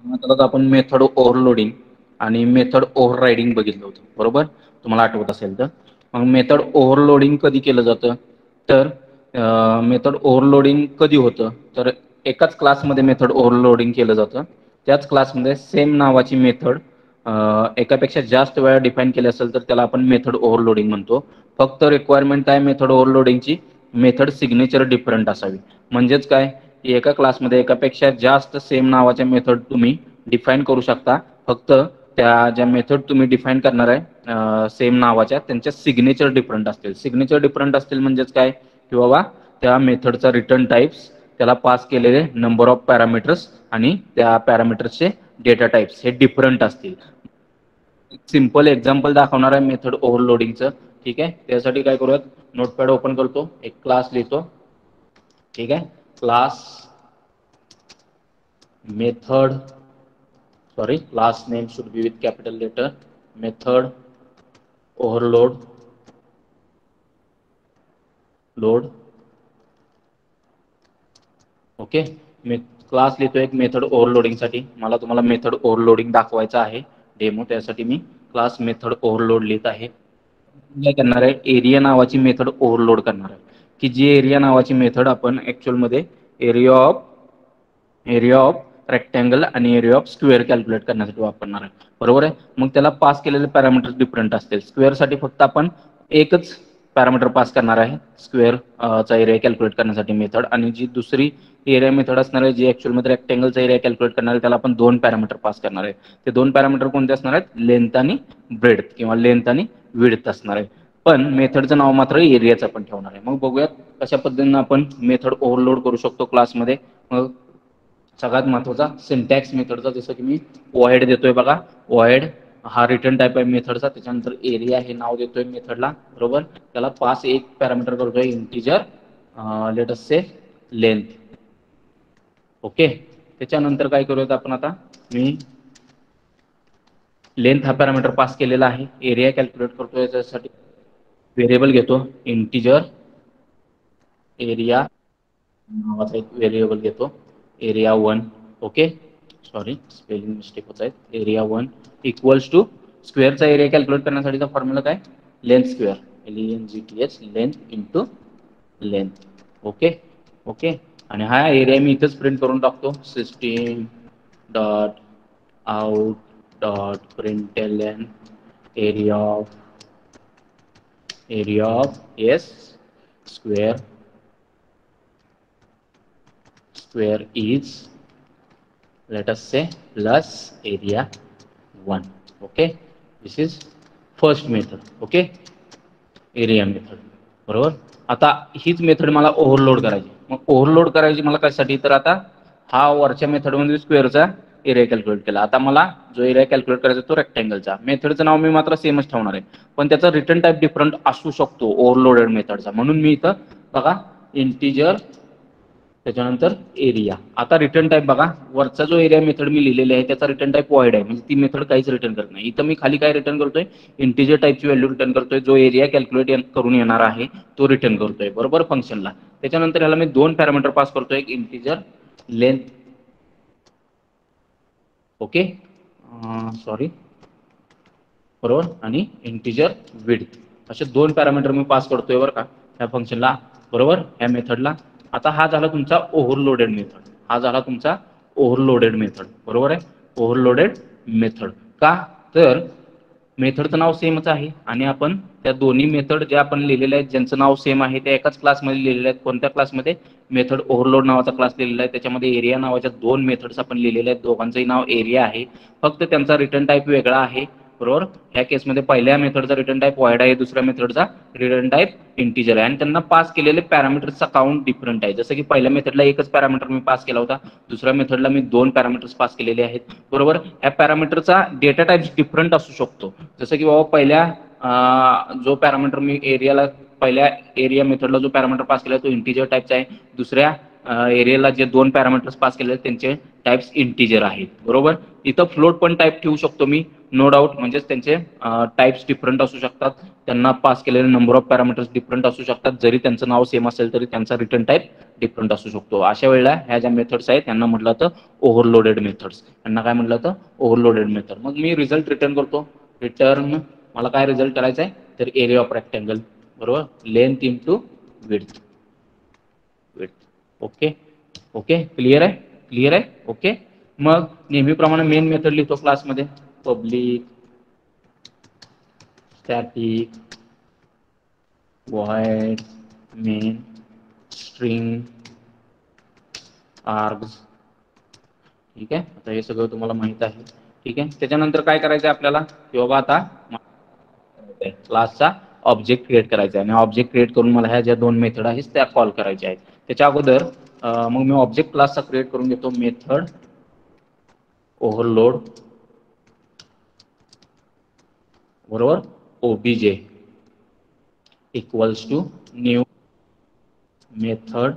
आता आपण method overloading आणि मेथड ओव्हररायडिंग बघितलं होतं, बरोबर? तुम्हाला आठवत असेल तर. मग मेथड ओव्हरलोडिंग कधी केलं जातं? तर मेथड ओव्हरलोडिंग कधी होतं? तर एकाच क्लासमध्ये मेथड ओव्हरलोडिंग केलं जातं. त्याच क्लासमध्ये सेम नावाची मेथड एकापेक्षा जास्त वेळा डिफाईन केली असेल तर त्याला आपण मेथड ओव्हरलोडिंग म्हणतो. फक्त रिक्वायरमेंट काय मेथड ओव्हरलोडिंगची? मेथड सिग्नेचर डिफरंट असावी. म्हणजेच काय? एका क्लासमध्ये एकापेक्षा जास्त सेम नावाच्या मेथड तुम्ही डिफाईन करू शकता. फक्त त्या ज्या मेथड तुम्ही डिफाईन करणार आहे सेम नावाच्या, त्यांच्या सिग्नेचर डिफरंट असतील. सिग्नेचर डिफरंट असतील म्हणजेच काय? की बाबा त्या मेथडचा रिटर्न टाइप्स, त्याला पास केलेले नंबर ऑफ पॅरामीटर्स आणि त्या पॅरामीटर्सचे डेटा टाइप्स हे डिफरंट असतील. सिंपल एक्झाम्पल दाखवणार आहे मेथड ओव्हरलोडिंगचं. ठीक आहे, त्यासाठी काय करूयात, नोटपॅड ओपन करतो, एक क्लास लिहितो. ठीक आहे, class method, sorry, class name should be with capital letter, method overload okay. Class लिहितो एक मेथड ओव्हरलोडिंगसाठी. मला तुम्हाला मेथड ओव्हरलोडिंग दाखवायचं आहे डेमो, त्यासाठी मी क्लास मेथड ओव्हरलोड लिहित आहे. काय करणार आहे, एरिया नावाची मेथड ओव्हरलोड करणार आहे, की जी एरिया नावाची मेथड आपण ॲक्च्युअलमध्ये एरिया ऑफ रेक्टँगल आणि एरिया ऑफ स्क्वेअर कॅल्क्युलेट करण्यासाठी वापरणार आहे, बरोबर आहे. मग त्याला पास केलेले पॅरामीटर्स डिफरंट असतील. स्क्वेअरसाठी फक्त आपण एकच पॅरामीटर पास करणार आहे स्क्वेअर चा एरिया कॅल्क्युलेट करण्यासाठी मेथड, आणि जी दुसरी एरिया मेथड असणार आहे जी ॲक्च्युअलमध्ये रेक्टँगलचा एरिया कॅल्क्युलेट करणार आहे त्याला आपण 2 पॅरामीटर पास करणार आहे. ते 2 पॅरामीटर कोणते असणार आहेत? लेंथ आणि ब्रेड्थ किंवा लेंथ आणि विड्थ असणार आहे. पण मेथडचं नाव मात्र एरियाचं आपण ठेवणार आहे. मग बघूयात कशा पद्धतीनं आपण मेथड ओव्हरलोड करू शकतो क्लासमध्ये. मग सगळ्यात महत्त्वाचा सिंटॅक्स मेथडचा, जसं की मी वॉइड देतोय बघा, वॉइड हा रिटर्न टाइप आहे मेथडचा. त्याच्यानंतर एरिया हे नाव देतोय मेथडला, बरोबर. त्याला पास एक पॅरामीटर करतोय इंटिजर, लेट अस से लेंथ. ओके, त्याच्यानंतर काय करूयात आपण आता, मी लेंथ हा पॅरामीटर पास केलेला आहे. एरिया कॅल्क्युलेट करतोय त्यासाठी व्हेरिएबल घेतो इंटिजर एरिया नावाचा एक व्हेरिएबल घेतो, area 1. Okay, sorry spelling mistake होत आहेत. एरिया 1 इक्वल्स टू स्क्वेअरचा एरिया कॅल्क्युलेट करण्यासाठीचा फॉर्म्युला काय? Length square, LENGTH, length into length. Okay okay, आणि हा एरिया मी इथेच प्रिंट करून टाकतो, system dot out dot print L N area of S square is, let us say, plus area 1. okay, this is first method. okay, area method, बरोबर. आता हीच method मला ओव्हरलोड करायची. मग ओव्हरलोड करायची मला कशासाठी? तर आता हा वरच्या मेथडमध्ये स्क्वेअरचा एरिया कॅल्क्युलेट केला. आता मला जो एरिया कॅल्क्युलेट करायचा तो रेक्टँगलचा. मेथडचं नाव मी मात्र सेमच ठेवणार आहे, पण त्याचा रिटर्न टाइप डिफरंट असू शकतो ओव्हरलोडेड मेथडचा. म्हणून मी इथं बघा इंटिजर त्याच्यानंतर एरिया. आता रिटर्न टाइप बघा, वरचा जो एरिया मेथड मी लिहिलेली आहे त्याचा रिटर्न टाइप वॉइड आहे, म्हणजे ती मेथड काहीच रिटर्न करत नाही. इथं मी खाली काय रिटर्न करतोय? इंटिजर टाइपची व्हॅल्यू रिटर्न करतोय. जो एरिया कॅल्क्युलेट करून येणार आहे तो रिटर्न करतोय, बरोबर, फंक्शनला. त्याच्यानंतर याला मी 2 पॅरामीटर पास करतोय, एक इंटिजर लेंथ, ओके, सॉरी, बरोबर, आणि इंटिजर विड्थ. असे 2 पॅरामीटर मी पास करतोय बरं का ह्या फंक्शनला, बरोबर, ह्या मेथडला. आता हा झाला तुमचा ओव्हरलोडेड मेथड. हा झाला तुमचा ओव्हरलोडेड मेथड, बरोबर आहे. ओव्हरलोडेड मेथड का? तर मेथडचं नाव सेमच आहे आणि आपण त्या दोन्ही मेथड ज्या आपण लिहिलेल्या आहेत ज्यांचं नाव सेम आहे त्या एकाच क्लासमध्ये लिहिलेल्या आहेत. कोणत्या क्लासमध्ये? मेथड ओव्हरलोड नावाचा क्लास लिहिलेला आहे. त्याच्यामध्ये एरिया नावाच्या 2 मेथड्स आपण लिहिलेल्या आहेत. दोघांचंही नाव एरिया आहे, फक्त त्यांचा रिटर्न टाइप वेगळा आहे, बरोबर. ह्या केसमध्ये पहिल्या मेथडचा रिटर्न टाइप वॉइड आहे, दुसऱ्या मेथडचा रिटर्न टाइप इंटिजर आहे, आणि त्यांना पास केलेले पॅरामीटर्सचा काउंट डिफरंट आहे. जसं की पहिल्या मेथडला एकच पॅरामीटर मी पास केला होता, दुसऱ्या मेथडला मी 2 पॅरामीटर्स पास केलेले आहेत, बरोबर. ह्या पॅरामीटरचा डेटा टाइप्स डिफरंट असू शकतो. जसं की बाबा पहिल्या जो पॅरामीटर मी एरियाला पहिल्या एरिया मेथडला जो पॅरामीटर पास केला तो इंटिजर टाइपचा आहे, दुसऱ्या एरियाला जे दोन पॅरामीटर्स पास केले त्यांचे टाइप्स इंटिजर आहेत, बरोबर. इथं फ्लोट पण टाइप ठेवू शकतो मी, नो डाऊट. म्हणजेच त्यांचे टाइप्स डिफरंट असू शकतात, त्यांना पास केलेले नंबर ऑफ पॅरामीटर्स डिफरंट असू शकतात. जरी त्यांचं नाव सेम असेल तरी त्यांचा रिटर्न टाइप डिफरंट असू शकतो. अशा वेळेला ह्या ज्या मेथड्स आहेत त्यांना म्हटलं तर ओव्हरलोडेड मेथड्स. त्यांना काय म्हटलं तर ओव्हरलोडेड मेथड. मग मी रिझल्ट रिटर्न करतो. रिटर्न मला काय रिझल्ट करायचा आहे तर एरिया ऑफ रेक्टँगल, बरोबर, length into width. Okay okay, clear आहे, क्लिअर आहे. ओके. मग नेहमीप्रमाणे मेन मेथड लिहितो क्लासमध्ये, public static void main string args. ठीक आहे, आता हे सगळं तुम्हाला माहित आहे. ठीक आहे, त्याच्यानंतर काय करायचं आहे आपल्याला की बाबा आता क्लासचा ऑब्जेक्ट क्रिएट करायचा आहे आणि ऑब्जेक्ट क्रिएट करून मला ह्या ज्या दोन मेथड आहेत त्या कॉल करायच्या आहेत. त्याच्या अगोदर मग मी ऑब्जेक्ट क्लासचा क्रिएट करून घेतो मेथड ओव्हरलोड, बरोबर, OBJ equals to new method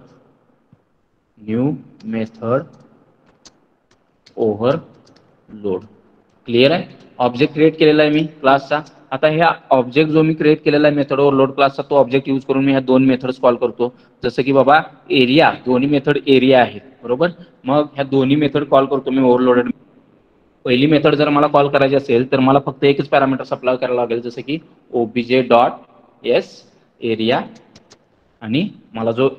overload. Clear आहे. ऑब्जेक्ट क्रिएट केलेला आहे मी क्लासचा. आता ह्या ऑब्जेक्ट जो मी क्रिएट केलेला आहे मेथड ओव्हरलोड क्लासचा, तो ऑब्जेक्ट यूज करून मी ह्या दोन मेथड्स कॉल करतो. जसं की बाबा एरिया, दोन्ही मेथड एरिया आहेत, बरोबर. मग ह्या दोन्ही मेथड कॉल करतो मी ओव्हरलोडेड. पहिली मेथड जर मला कॉल करायची असेल तर मला फक्त एकच पॅरामीटर अप्लाय करायला लागेल, जसं की ओबीजे डॉट एस एरिया, आणि मला जो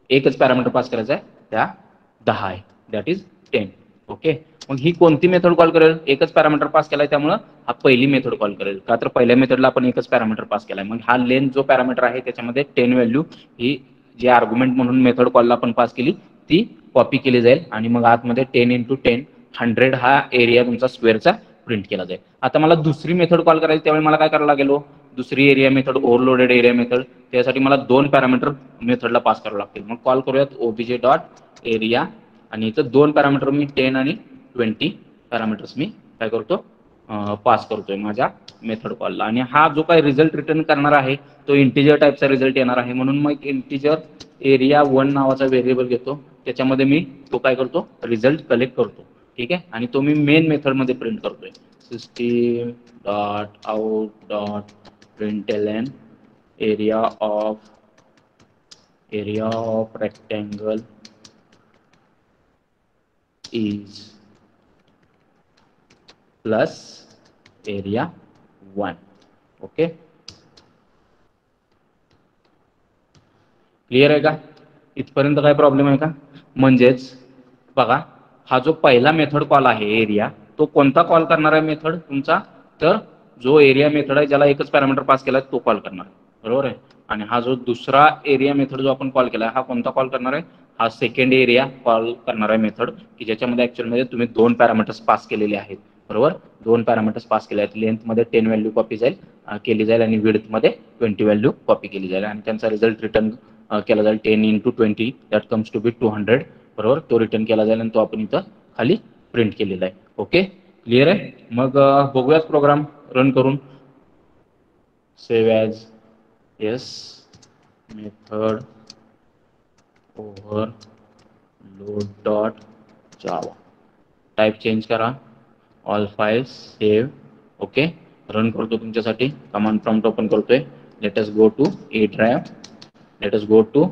एकच पॅरामीटर पास करायचा आहे त्या 10 आहे, दॅट इज 10. ओके. मग ही कोणती मेथड कॉल करेल, एकच पॅरामीटर पास केलाय त्यामुळे हा पहिली मेथड कॉल करेल, का तर पहिल्या मेथडला आपण एकच पॅरामीटर पास केलाय. मग हा लेंथ जो पॅरामीटर आहे त्याच्यामध्ये 10 व्हॅल्यू ही जी आर्ग्युमेंट म्हणून मेथड कॉलला आपण पास केली ती कॉपी केली जाईल आणि मग आतमध्ये 10 इंटू 10 100 हा एरिया तुमचा स्क्वेअरचा प्रिंट केला जाईल. आता मला दुसरी मेथड कॉल करायची, त्यावेळी मला काय करायला लागेल, दुसरी area method overloaded area method. त्यासाठी मला दोन पॅरामीटर मेथडला पास करावं लागतील. मग कॉल करूयात ओबीजे डॉट एरिया, आणि इथं दोन पॅरामीटर मी 10 आणि 20 पॅरामीटर्स मी काय करतो पास करतोय माझ्या मेथड कॉलला. आणि हा जो काही रिझल्ट रिटर्न करणार आहे तो इंटिजर टाईपचा रिझल्ट येणार आहे, म्हणून मग इंटिजर एरिया 1 नावाचा व्हेरिएबल घेतो, त्याच्यामध्ये मी तो काय करतो रिझल्ट कलेक्ट करतो. ठीक आहे, आणि तो मी मेन मेथडमध्ये प्रिंट करतोय, system dot out dot print L N area of rectangle is plus area 1. Okay, clear आहे का, इथपर्यंत काय प्रॉब्लेम आहे का. म्हणजेच बघा, हा जो पहिला मेथड कॉल आहे एरिया, तो कोणता कॉल करणार आहे मेथड तुमचा, तर जो एरिया मेथड आहे ज्याला एकच पॅरामीटर पास केला तो कॉल करणार, बरोबर आहे. आणि हा जो दुसरा एरिया मेथड जो आपण कॉल केला हा कोणता कॉल करणार आहे, हा सेकंड एरिया कॉल करणार आहे मेथड, की ज्याच्यामध्ये ऍक्च्युअलमध्ये तुम्ही दोन पॅरामीटर्स पास केलेले आहेत, बरोबर. दोन पॅरामीटर्स पास केले आहेत, लेंथमध्ये 10 व्हॅल्यू कॉपी केली जाईल आणि विड्थमध्ये 20 व्हॅल्यू कॉपी केली जाईल, आणि त्यांचा रिझल्ट रिटर्न केला जाईल 10 into 20 that comes to be 200, बरोबर. तो रिटर्न केला जाईल आणि तो आपण इथं खाली प्रिंट केलेला आहे. ओके, क्लिअर आहे. मग बघूयात प्रोग्राम रन करून. Save as, yes, method overload dot Java, type change करा, all files save. Okay, run करतो तुमच्यासाठी, कमांड प्रॉम्प्ट ओपन करतोय. Let us go to A drive, let us go to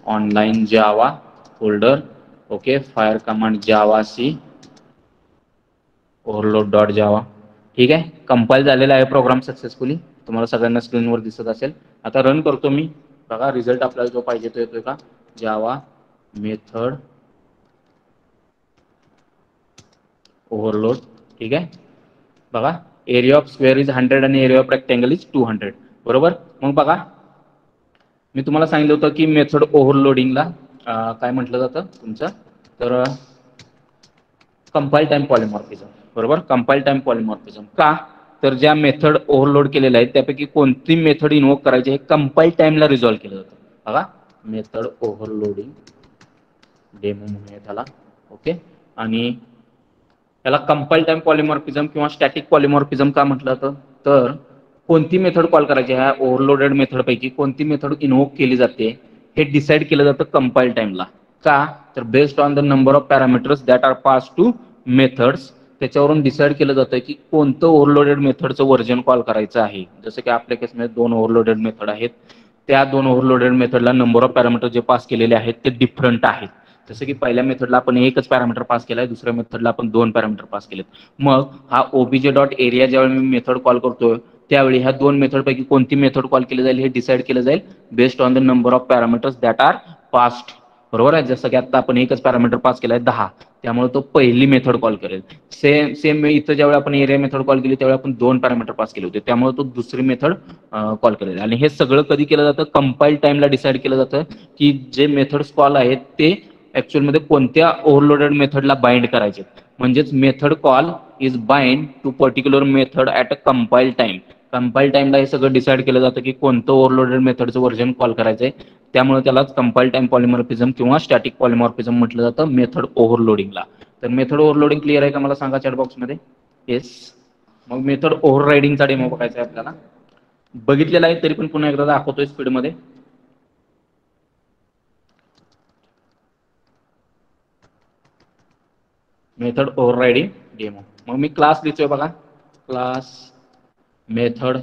online Java folder. Okay, fire command Java C overload dot Java. ठीक आहे, compile झालेला आहे programme successfully, तुम्हाला सगळ्यांना स्क्रीनवर दिसत असेल. आता रन करतो मी, बघा रिझल्ट आपल्याला जो पाहिजे तो येतोय का, जावा मेथड ओव्हरलोड. ठीक आहे, बघा एरिया ऑफ स्क्वेअर इज 100 आणि एरिया ऑफ रेक्टँगल इज 200, बरोबर. मग बघा मी तुम्हाला सांगितलं होतं की मेथड ओव्हरलोडिंगला काय म्हटलं जातं तुमचं, तर कंपाईल टाइम पॉलिमॉर्फिझम, बरोबर. कंपाईल टाइम पॉलिमॉर्फिझम का, तर ज्या मेथड ओव्हरलोड केलेल्या आहेत त्यापैकी कोणती मेथड इन्व्होक करायची हे कंपाईल टाइमला रिझॉल्व्ह केलं जातं. बघा मेथड ओव्हरलोडिंग डेमो म्हणूया त्याला. ओके, आणि त्याला कंपाईल टाइम पॉलिमॉर्फिझम किंवा स्टॅटिक पॉलिमॉर्फिझम का म्हटलं जातं, तर कोणती मेथड कॉल करायची, ह्या ओव्हरलोडेड मेथड पैकी कोणती मेथड इन्व्होक केली जाते हे डिसाईड केलं जातं कंपाईल टाइमला. का तर based on the number of parameters that are pass to methods, त्याच्यावरून डिसाईड केलं जातं की कोणतं ओव्हरलोडेड मेथडचं व्हर्जन कॉल करायचं आहे. जसं की आपल्या केसमध्ये 2 ओव्हरलोडेड मेथड आहेत, त्या 2 ओव्हरलोडेड मेथडला नंबर ऑफ पॅरामीटर जे पास केलेले आहेत ते डिफरंट आहेत. जसं की पहिल्या मेथडला आपण एकच पॅरामीटर पास केलाय, दुसऱ्या मेथडला आपण 2 पॅरामीटर पास केलेत. मग हा ओबीजे डॉट एरिया ज्यावेळी मी मेथड कॉल करतोय त्यावेळी ह्या 2 मेथडपैकी कोणती मेथड कॉल केली जाईल हे डिसाईड केलं जाईल based on the number of parameters that are passed. बरोबर आहे. जसं की आता आपण एकच पॅरामीटर पास केलाय 10, त्यामुळे तो पहिली मेथड कॉल करेल. सेम इथं ज्यावेळी आपण एरिया मेथड कॉल केली त्यावेळी आपण 2 पॅरामीटर पास केले होते, त्यामुळे तो दुसरी मेथड कॉल करेल. आणि हे सगळं कधी केलं जातं, कंपाईल टाइमला डिसाईड केलं जातं की जे मेथड्स कॉल आहेत ते ऍक्च्युअल मध्ये कोणत्या ओव्हरलोडेड मेथडला बाइंड करायचे. म्हणजेच method call is bind to particular method at a compile time. Compile टाइमला हे सगळं डिसाईड केलं जातं की कोणतं ओव्हरलोडेड मेथडचं व्हर्जन कॉल करायचंय, त्यामुळे त्यालाच कंपाईल टाइम पॉलिमॉर्फिझम किंवा स्टॅटिक पॉलिमॉर्फिझम म्हटलं जातं मेथड ओव्हरलोडिंगला. तर मेथड ओव्हरलोडिंग क्लिअर आहे का मला सांगा चॅट बॉक्समध्ये. येस. मग मेथड ओव्हररायडिंगचा डेमो बघायचा आहे आपल्याला. बघितलेला आहे तरी पण पुन्हा एकदा दाखवतोय स्पीडमध्ये. Method overriding demo. मग मी क्लास लिहितोय बघा, क्लास मेथड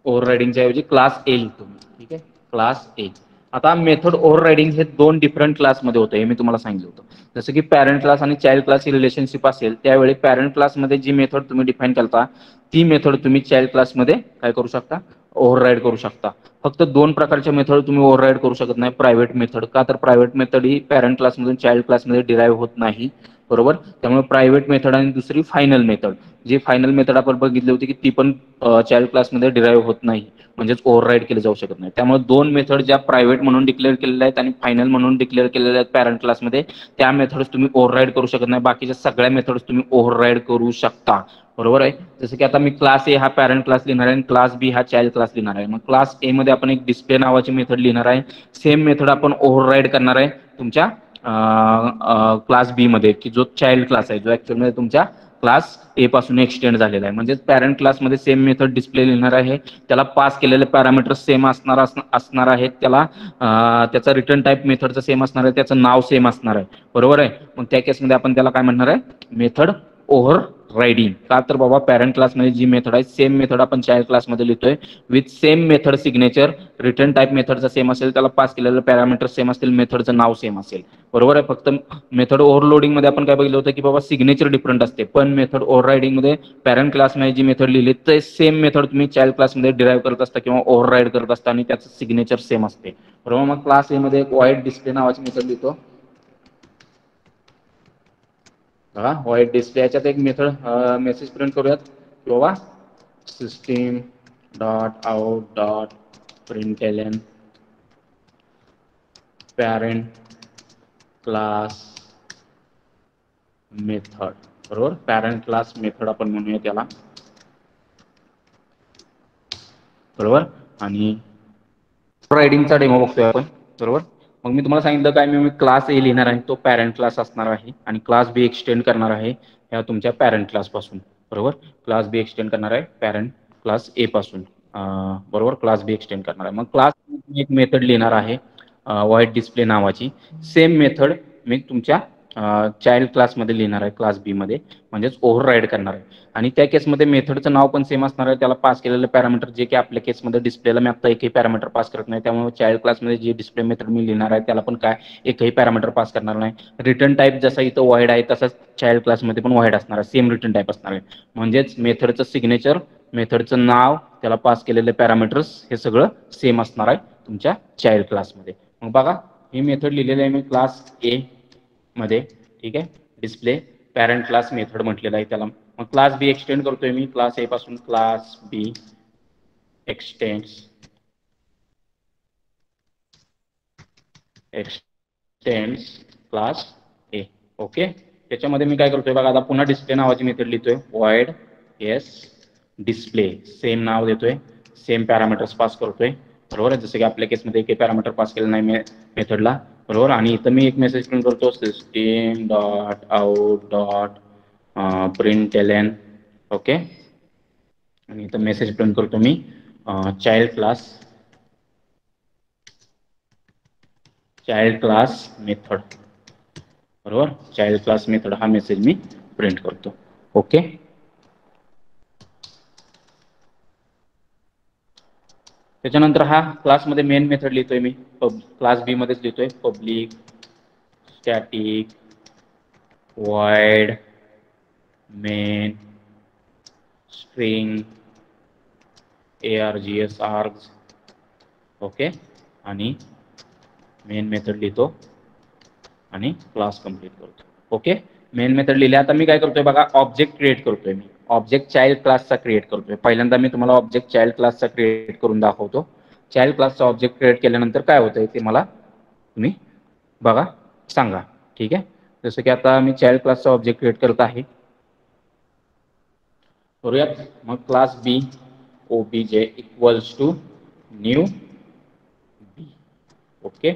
ओव्हररायडिंगच्या ऐवजी क्लास ए लिहितो मी. ठीक आहे, क्लास ए. आता मेथड ओव्हररायडिंग हे 2 डिफरंट क्लासमध्ये होतं, हे मी तुम्हाला सांगितलं होतं. जसं की पॅरेंट क्लास आणि चाइल्ड क्लास ही रिलेशनशिप असेल त्यावेळी पॅरेंट क्लासमध्ये जी मेथड तुम्ही डिफाईन करता ती मेथड तुम्ही चाइल्ड क्लासमध्ये काय करू शकता, ओव्हरराईड करू शकता. फक्त 2 प्रकारच्या मेथड तुम्ही ओव्हरराईड करू शकत नाही. प्रायव्हेट मेथड का, तर प्रायव्हेट मेथड ही पॅरेंट क्लासमधून चाइल्ड क्लासमध्ये डिराईव्ह होत नाही. बरोबर. त्यामुळे प्रायव्हेट मेथड आणि दुसरी फायनल मेथड, जी फायनल मेथड आपण बघितली होती की ती पण चाइल्ड क्लासमध्ये डिराईव्ह होत नाही, म्हणजेच ओव्हरराईड केले जाऊ शकत नाही. त्यामुळे 2 मेथड ज्या प्रायव्हेट म्हणून डिक्लेअर केलेल्या आहेत आणि फायनल म्हणून डिक्लेअर केलेल्या आहेत पॅरेंट क्लासमध्ये, त्या मेथड्स तुम्ही ओव्हरराईड करू शकत नाही. बाकीच्या सगळ्या मेथड्स तुम्ही ओव्हरराईड करू शकता. बरोबर आहे. जसं की आता मी क्लास ए हा पॅरेंट क्लास लिहिणार आहे आणि क्लास बी हा चाइल्ड क्लास लिहिणार आहे. मग क्लास ए मध्ये आपण एक डिस्प्ले नावाची मेथड लिहिणार आहे. सेम मेथड आपण ओव्हरराईड करणार आहे तुमच्या क्लास बी मध्ये, की जो चाइल्ड क्लास आहे, जो ऍक्च्युअल मध्ये तुमच्या क्लास ए पासून एक्सटेंड झालेला आहे. म्हणजे पॅरेंट क्लासमध्ये सेम मेथड डिस्प्ले लिहिणार आहे, त्याला पास केलेले पॅरामीटर सेम असणार आहेत, त्याला त्याचा रिटर्न टाईप मेथडचं सेम असणार आहे, त्याचं नाव सेम असणार आहे. बरोबर आहे. मग त्या केसमध्ये आपण त्याला काय म्हणणार आहे, मेथड ओव्हर रायडिंग. का, तर बाबा पॅरेंट क्लासमध्ये जी मेथड आहे सेम मेथड आपण चाइल्ड क्लासमध्ये लिहितोय with same method signature. Return type मेथडचा सेम असेल, त्याला पास केलेलं पॅरामीटर सेम असतील, मेथडचं नाव सेम असेल. बरोबर आहे. फक्त मेथड ओव्हरलोडिंग मध्ये आपण काय बघितलं होतं की बाबा सिग्नेचर डिफरंट असते, पण मेथड ओव्हररायडिंग मध्ये पॅरेंट क्लासमध्ये जी मेथड लिहिली ते सेम मेथड तुम्ही चाइल्ड क्लासमध्ये डिराईव्ह करत असता किंवा ओव्हरराईड करत असता आणि त्याचं सिग्नेचर सेम असते. बरोबर. मग क्लास ए मध्ये एक व्हाईट डिस्प्ले नावाची मेथड लिहितो. व्हाईट डिस्प्ले, याच्यात एक मेथड मेसेज प्रिंट करूयात की बाबा system dot out dot print L N parent class method. बरोबर. पॅरेंट क्लास मेथड आपण म्हणूया त्याला. बरोबर. आणि रायडिंगचा डेमो बघतोय आपण. बरोबर. मग मी तुम्हाला सांगितलं काय, मी क्लास ए लिहिणार आहे, तो पॅरेंट क्लास असणार आहे आणि क्लास बी एक्सटेंड करणार आहे या तुमच्या पॅरेंट क्लास पासून. बरोबर. क्लास बी एक्सटेंड करणार आहे पॅरेंट क्लास ए पासून. बरोबर. क्लास बी एक्सटेंड करणार आहे. मग क्लास एक मेथड लिहिणार आहे व्हाईट डिस्प्ले नावाची. सेम मेथड मी तुमच्या चाइल्ड क्लासमध्ये लिहिणार आहे, क्लास बी मध्ये, म्हणजेच ओव्हरराईड करणार आहे. आणि त्या केसमध्ये मेथडचं नाव पण सेम असणार आहे, त्याला पास केलेलं पॅरामीटर जे की आपल्या केसमध्ये डिस्प्लेला मी आता एकही पॅरामीटर पास करत नाही, त्यामुळे चाइल्ड क्लासमध्ये जे डिस्प्ले मेथड मी लिहिणार आहे त्याला पण काय एकही पॅरामीटर पास करणार नाही. रिटर्न टाईप जसा इथं वाईड आहे तसंच चाइल्ड क्लासमध्ये पण वाईड असणार आहे, सेम रिटर्न टाईप असणार आहे. म्हणजेच मेथडचं सिग्नेचर, मेथडचं नाव, त्याला पास केलेले पॅरामीटर्स हे सगळं सेम असणार आहे तुमच्या चाइल्ड क्लासमध्ये. मग बघा, ही मेथड लिहिलेली आहे मी क्लास ए मध्ये. ठीक आहे. डिस्प्ले पॅरेंट क्लास मेथड म्हटलेलं आहे त्याला. मग क्लास बी एक्सटेंड करतोय मी क्लास ए पासून. Class B extends class A. Okay. त्याच्यामध्ये मी काय करतोय बघा, आता पुन्हा डिस्प्ले नावाची मेथड लिहितोय, वाईड एस डिस्प्ले, सेम नाव देतोय, सेम पॅरामीटर्स पास करतोय. बरोबर आहे. जसं की आपल्या केसमध्ये एक पॅरामीटर पास केलं नाही मेथडला. बरोबर. आणि इथं मी एक मेसेज प्रिंट करतो, system dot out dot print L N. Okay. आणि इथं मेसेज प्रिंट करतो मी child class child class method, बरोबर. चाइल्ड क्लास मेथड हा मेसेज मी प्रिंट करतो. ओके. त्याच्यानंतर हा क्लासमध्ये मेन मेथड लिहितोय मी, क्लास बी मध्येच लिहितोय public static void main string args. Okay. आणि मेन मेथड लिहितो आणि क्लास कंप्लीट करतो. ओके. मेन मेथड लिहिले. आता मी काय करतोय बघा, ऑब्जेक्ट क्रिएट करतोय मी. ऑब्जेक्ट चाइल्ड क्लासचा क्रिएट करतोय. पहिल्यांदा मी तुम्हाला ऑब्जेक्ट चाइल्ड क्लासचा क्रिएट करून दाखवतो. चाइल्ड क्लासचा ऑब्जेक्ट क्रिएट केल्यानंतर काय होतंय ते मला तुम्ही बघा सांगा. ठीक आहे. जसं की आता मी चाइल्ड क्लासचा ऑब्जेक्ट क्रिएट करत आहे. करूयात. मग class B O B J equals to new B. Okay.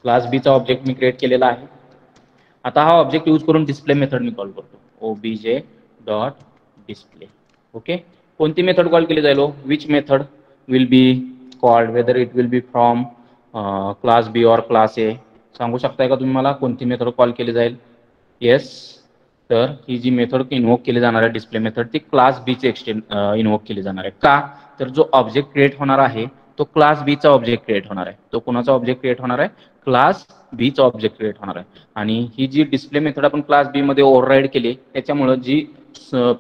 Class बीचा ऑब्जेक्ट मी क्रिएट केलेला आहे. आता हा ऑब्जेक्ट यूज करून डिस्प्ले मेथड मी कॉल करतो, ओबीजे डॉट डिस्प्ले. ओके. कोणती मेथड कॉल केली जाईल? Which method will be called, whether it will be from class B और क्लास ए. सांगू शकताय का तुम्ही मला कोणती मेथड कॉल केली जाईल? येस. तर ही जी मेथड इन्व्होक केली जाणार आहे डिस्प्ले मेथड, ती क्लास बीचे इन्व्होक केली जाणार आहे. का? तर जो ऑब्जेक्ट क्रिएट होणार आहे तो क्लास बीचा ऑब्जेक्ट क्रिएट होणार आहे. तो कोणाचा ऑब्जेक्ट क्रिएट होणार आहे? क्लास बीचा ऑब्जेक्ट क्रिएट होणार आहे. आणि ही जी डिस्प्ले मेथड आपण क्लास बी मध्ये ओव्हरराईड केली, त्याच्यामुळे जी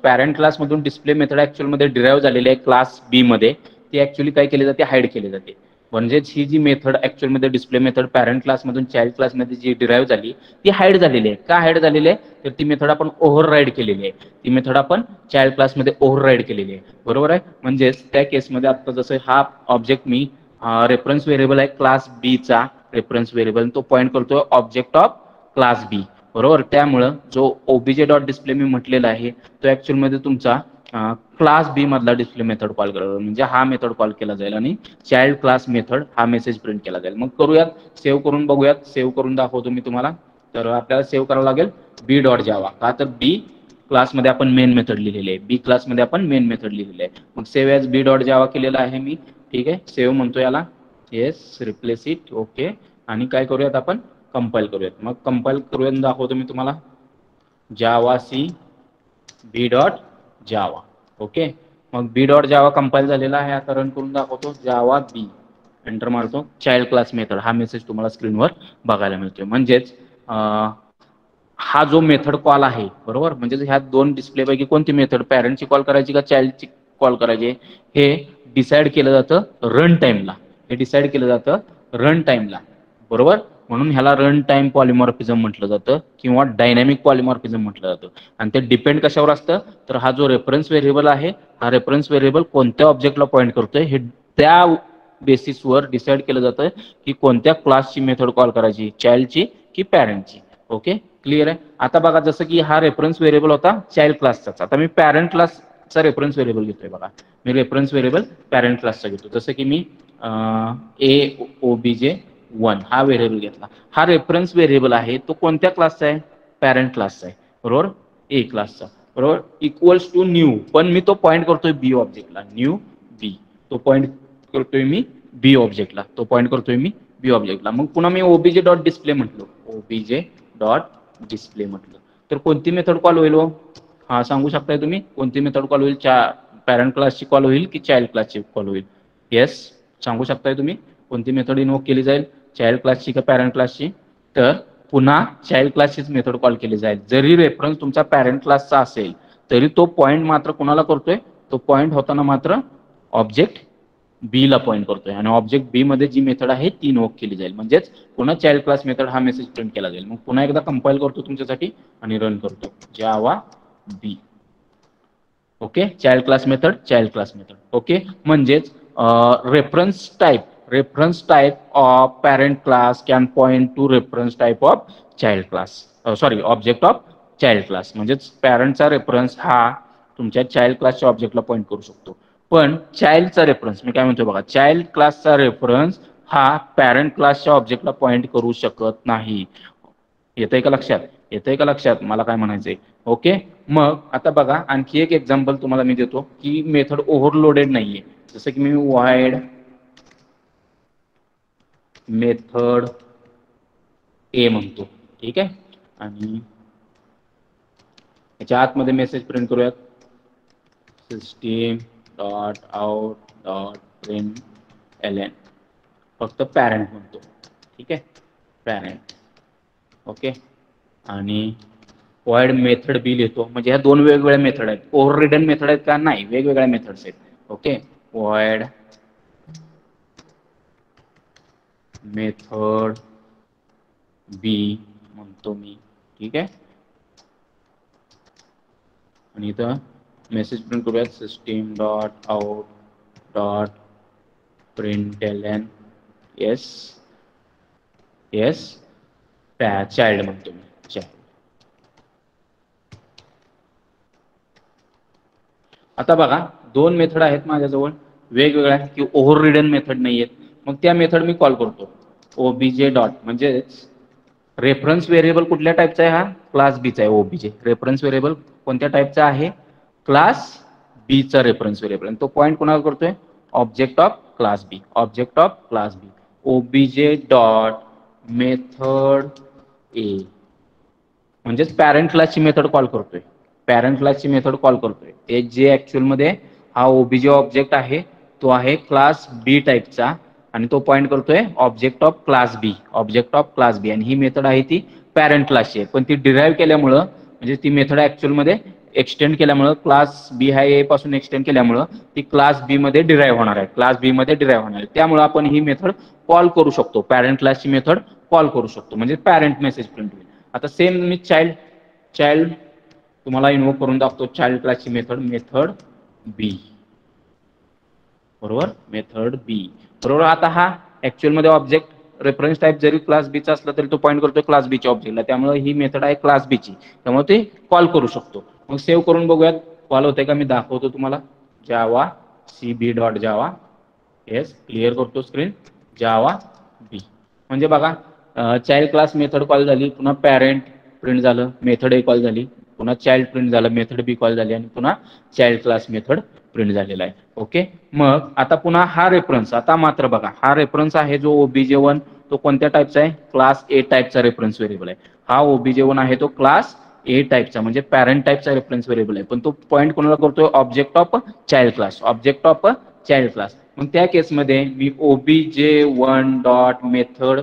पॅरेंट क्लासमधून डिस्प्ले मेथड ऍक्च्युअलमध्ये डिराईव्ह झालेली आहे क्लास बी मध्ये, ती ऍक्च्युअली काय केली जाते? हाईड केली जाते. म्हणजेच ही जी मेथड ऍक्च्युअलमध्ये डिस्प्ले मेथड पॅरेंट क्लासमधून चाइल्ड क्लासमध्ये जी डिराईव्ह झाली ती हाईड झालेली आहे. का हाईड झालेली आहे? तर ती मेथड आपण ओव्हरराईड केलेली आहे. ती मेथड आपण चाइल्ड क्लासमध्ये ओव्हरराईड केलेली आहे. बरोबर आहे. म्हणजेच त्या केसमध्ये आता जसं हा ऑब्जेक्ट मी रेफरन्स व्हेरिएबल आहे क्लास बीचा रेफरन्स व्हेरिएबल, तो पॉईंट करतोय ऑब्जेक्ट ऑफ क्लास बी. बरोबर. त्यामुळं जो ओबीजे डॉट डिस्प्ले मी म्हटलेला आहे तो ऍक्च्युअलमध्ये तुमचा क्लास बी मधला डिस्प्ले मेथड कॉल करेल. म्हणजे हा मेथड कॉल केला जाईल आणि चाइल्ड क्लास मेथड हा मेसेज प्रिंट केला जाईल. मग करूयात, सेव्ह करून बघूयात. सेव्ह करून दाखवतो मी तुम्हाला. तर आपल्याला सेव्ह करावं लागेल बी डॉट जावा. का? तर बी क्लासमध्ये आपण मेन मेथड लिहिलेली आहे. बी क्लासमध्ये आपण मेन मेथड लिहिलेली आहे. मग सेव्ह ॲज बी डॉट जावा केलेला आहे मी. ठीक आहे. सेव्ह म्हणतो याला. येस. Replace it. ओके. आणि काय करूयात आपण? कंपाईल करूयात. मग कंपाईल करूयात दाखवतो मी तुम्हाला. Java C B dot Java. Okay. मग बी डॉट जावा कंपाईल झालेला आहे. आता रन करून दाखवतो. जावा बी एंटर मारतो. चाइल्ड क्लास मेथड हा मेसेज तुम्हाला स्क्रीनवर बघायला मिळतोय. म्हणजेच हा जो मेथड कॉल आहे, बरोबर, म्हणजे ह्या दोन डिस्प्लेपैकी कोणती मेथड पॅरेंटची कॉल करायची का चाइल्डची कॉल करायची हे डिसाईड केलं जातं रन टाइमला. हे डिसाईड केलं जातं रन टाइमला. बरोबर. म्हणून ह्याला रन टाइम पॉलिमॉर्फिझम म्हटलं जातं किंवा डायनॅमिक पॉलिमॉर्फिझम म्हटलं जातं. आणि ते डिपेंड कशावर असतं? तर हा जो रेफरन्स व्हेरिएबल आहे हा रेफरन्स व्हेरिएबल कोणत्या ऑब्जेक्टला पॉईंट करतोय हे त्या बेसिसवर डिसाईड केलं जातं की कोणत्या क्लासची मेथड कॉल करायची, चाइल्डची की पॅरेंटची. ओके. क्लिअर आहे. आता बघा, जसं की हा रेफरन्स व्हेरिएबल होता चाइल्ड क्लासचा. आता मी पॅरेंट क्लासचा रेफरन्स व्हेरिएबल घेतोय. बघा, मी रेफरन्स व्हेरिएबल पॅरेंट क्लासचा घेतो. जसं की मी AOBJ1 हा व्हेरिएबल घेतला. हा रेफरन्स व्हेरिएबल आहे तो कोणत्या क्लासचा आहे? पॅरेंट क्लासचा आहे. बरोबर. ए क्लासचा. बरोबर. इक्वल्स टू न्यू, पण मी तो पॉईंट करतोय बी ऑब्जेक्टला. न्यू बी तो पॉईंट करतोय मी बी ऑब्जेक्टला. तो पॉईंट करतोय मी बी ऑब्जेक्टला. मग पुन्हा मी ओबीजे डॉट डिस्प्ले म्हटलो. ओबीजे डॉट डिस्प्ले म्हटलं तर कोणती मेथड कॉल होईल? हा सांगू शकताय तुम्ही कोणती मेथड कॉल होईल? पॅरेंट क्लासची कॉल होईल की चाइल्ड क्लासची कॉल होईल? येस. सांगू शकताय तुम्ही कोणती मेथड इन्व्होक केली जाईल? चाइल्ड क्लासची का पॅरेंट क्लासची? तर पुन्हा चाइल्ड क्लासचीच मेथड कॉल केली जाईल. जरी रेफरन्स तुमचा पॅरेंट क्लासचा असेल तरी तो पॉईंट मात्र कोणाला करतोय? तो पॉईंट होताना मात्र ऑब्जेक्ट बी ला पॉईंट करतोय आणि ऑब्जेक्ट बी मध्ये जी मेथड आहे ती इन्व्होक केली जाईल. म्हणजेच पुन्हा चाइल्ड क्लास मेथड हा मेसेज प्रिंट केला जाईल. मग पुन्हा एकदा कंपाईल करतो तुमच्यासाठी आणि रन करतो. Java B. Okay. Child class method, child class method. Okay. म्हणजेच reference type of parent class can point to reference type of child class. Object of child class. म्हणजेच पॅरेंटचा रेफरन्स हा तुमच्या चाइल्ड क्लासच्या ऑब्जेक्टला पॉईंट करू शकतो. पण चाइल्डचा रेफरन्स मी काय म्हणतोय बघा, चाइल्ड क्लासचा रेफरन्स हा पॅरेंट क्लासच्या ऑब्जेक्टला पॉईंट करू शकत नाही. येतंय का लक्षात? येतंय का लक्षात मला काय म्हणायचंय? ओके. मग आता बघा, आणखी एक एक्झाम्पल तुम्हाला मी देतो की मेथड ओव्हरलोडेड नाहीये. जसं की मी वाईड मेथड ए म्हणतो, ठीक आहे. आणि याच्या आतमध्ये मेसेज प्रिंट करूयात, system dot out dot print L फक्त पॅरेंट म्हणतो, ठीक आहे, पॅरेंट. ओके. आणि void मेथड बी लिहितो, म्हणजे ह्या दोन वेगवेगळ्या मेथड आहेत. ओव्हर रिडन मेथड आहेत का? नाही, वेगवेगळ्या मेथड्स आहेत. ओके. void मेथड बी म्हणतो मी, ठीक आहे. आणि इथं मेसेज प्रिंट करूयात, system dot out dot print L N yes yes child म्हणतो मी, चाइल्ड. आता बघा, दोन मेथड आहेत माझ्याजवळ वेगवेगळ्या, की ओव्हर रिडन मेथड नाही आहेत. मग त्या मेथड मी कॉल करतो. ओबीजे डॉट म्हणजे रेफरन्स व्हेरिएबल कुठल्या टाईपचा आहे? हा क्लास बीचा आहे. ओबीजे रेफरन्स व्हेरिएबल कोणत्या टाईपचा आहे? क्लास बीचा रेफरन्स व्हेरिएबल. आणि तो पॉईंट कोणाला करतोय? Object of class B, object of class B. O B J dot method A म्हणजेच पॅरेंट क्लासची मेथड कॉल करतोय, पॅरेंट क्लासची मेथड कॉल करतोय. ते जे ऍक्च्युअल मध्ये हा ओबीजे ऑब्जेक्ट आहे तो आहे क्लास बी टाईपचा, आणि तो पॉइंट करतोय object of class B, object of class B. आणि ही मेथड आहे ती पॅरेंट क्लासची आहे, पण ती डिराईव्ह केल्यामुळं म्हणजे ती मेथड ऍक्च्युअल मध्ये एक्सटेंड केल्यामुळं, क्लास बी हा ए पासून एक्सटेंड केल्यामुळं ती क्लास बी मध्ये डिराईव्ह होणार आहे, क्लास बी मध्ये डिराईव्ह होणार आहे. त्यामुळे आपण ही मेथड कॉल करू शकतो, पॅरेंट क्लासची मेथड कॉल करू शकतो, म्हणजे पॅरेंट मेसेज प्रिंट होईल. आता सेम मी चाइल्ड चाइल्ड तुम्हाला इन्व्होक करून दाखवतो. चाइल्ड क्लासची मेथड, मेथड बी, बरोबर, मेथड बी, बरोबर. आता हा ऍक्च्युअल मध्ये ऑब्जेक्ट रेफरन्स टाईप जरी क्लास बीचा असला तरी तो पॉईंट करतोय क्लास बीच्या ऑब्जेक्टला, त्यामुळे ही मेथड आहे क्लास बीची, त्यामुळे ते कॉल करू शकतो. मग सेव्ह करून बघूयात कॉल होते का, मी दाखवतो तुम्हाला. जावा cb डॉट जावा, येस, क्लिअर करतो स्क्रीन. जावा बी म्हणजे बघा, चाइल्ड क्लास मेथड कॉल झाली, पुन्हा पॅरेंट प्रिंट झालं, मेथड ए कॉल झाली, पुन्हा चाइल्ड प्रिंट झालं, मेथड बी कॉल झाली, आणि पुन्हा चाइल्ड क्लास मेथड प्रिंट झालेला आहे. ओके. मग आता पुन्हा हा रेफरन्स, आता मात्र बघा, हा रेफरन्स आहे जो ओबीजे1, तो कोणत्या टाईपचा आहे? क्लास ए टाईपचा रेफरन्स व्हेरिएबल आहे. हा ओबीजे1 आहे तो क्लास ए टाईपचा म्हणजे पॅरेंट टाईपचा रेफरन्स व्हेरिएबल आहे, पण तो पॉईंट कोणाला करतोय? Object of child class, object of child class. मग त्या केसमध्ये मी ओबीजे1 डॉट मेथड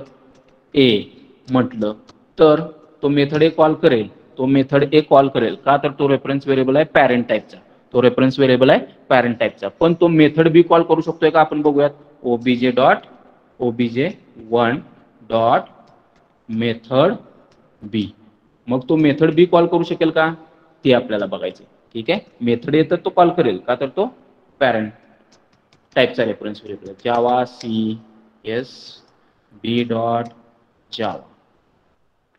ए म्हटलं तर तो मेथड ए कॉल करेल, तो मेथड ए कॉल करेल का? तर तो रेफरन्स व्हेरिएबल आहे पॅरेंट टाईपचा, तो रेफरन्स व्हेरिएबल आहे पॅरेंट टाईपचा. पण तो मेथड बी कॉल करू शकतोय का? आपण बघूयात. ओबीजे1 डॉट मेथड बी, मग तो मेथड बी कॉल करू शकेल का? ते आपल्याला बघायचे, ठीक आहे. मेथड ए तर तो कॉल करेल का? तर तो पॅरेंट टाईपचा रेफरन्स व्हेरिएबल आहे. जावा सी एस बी डॉट जावा.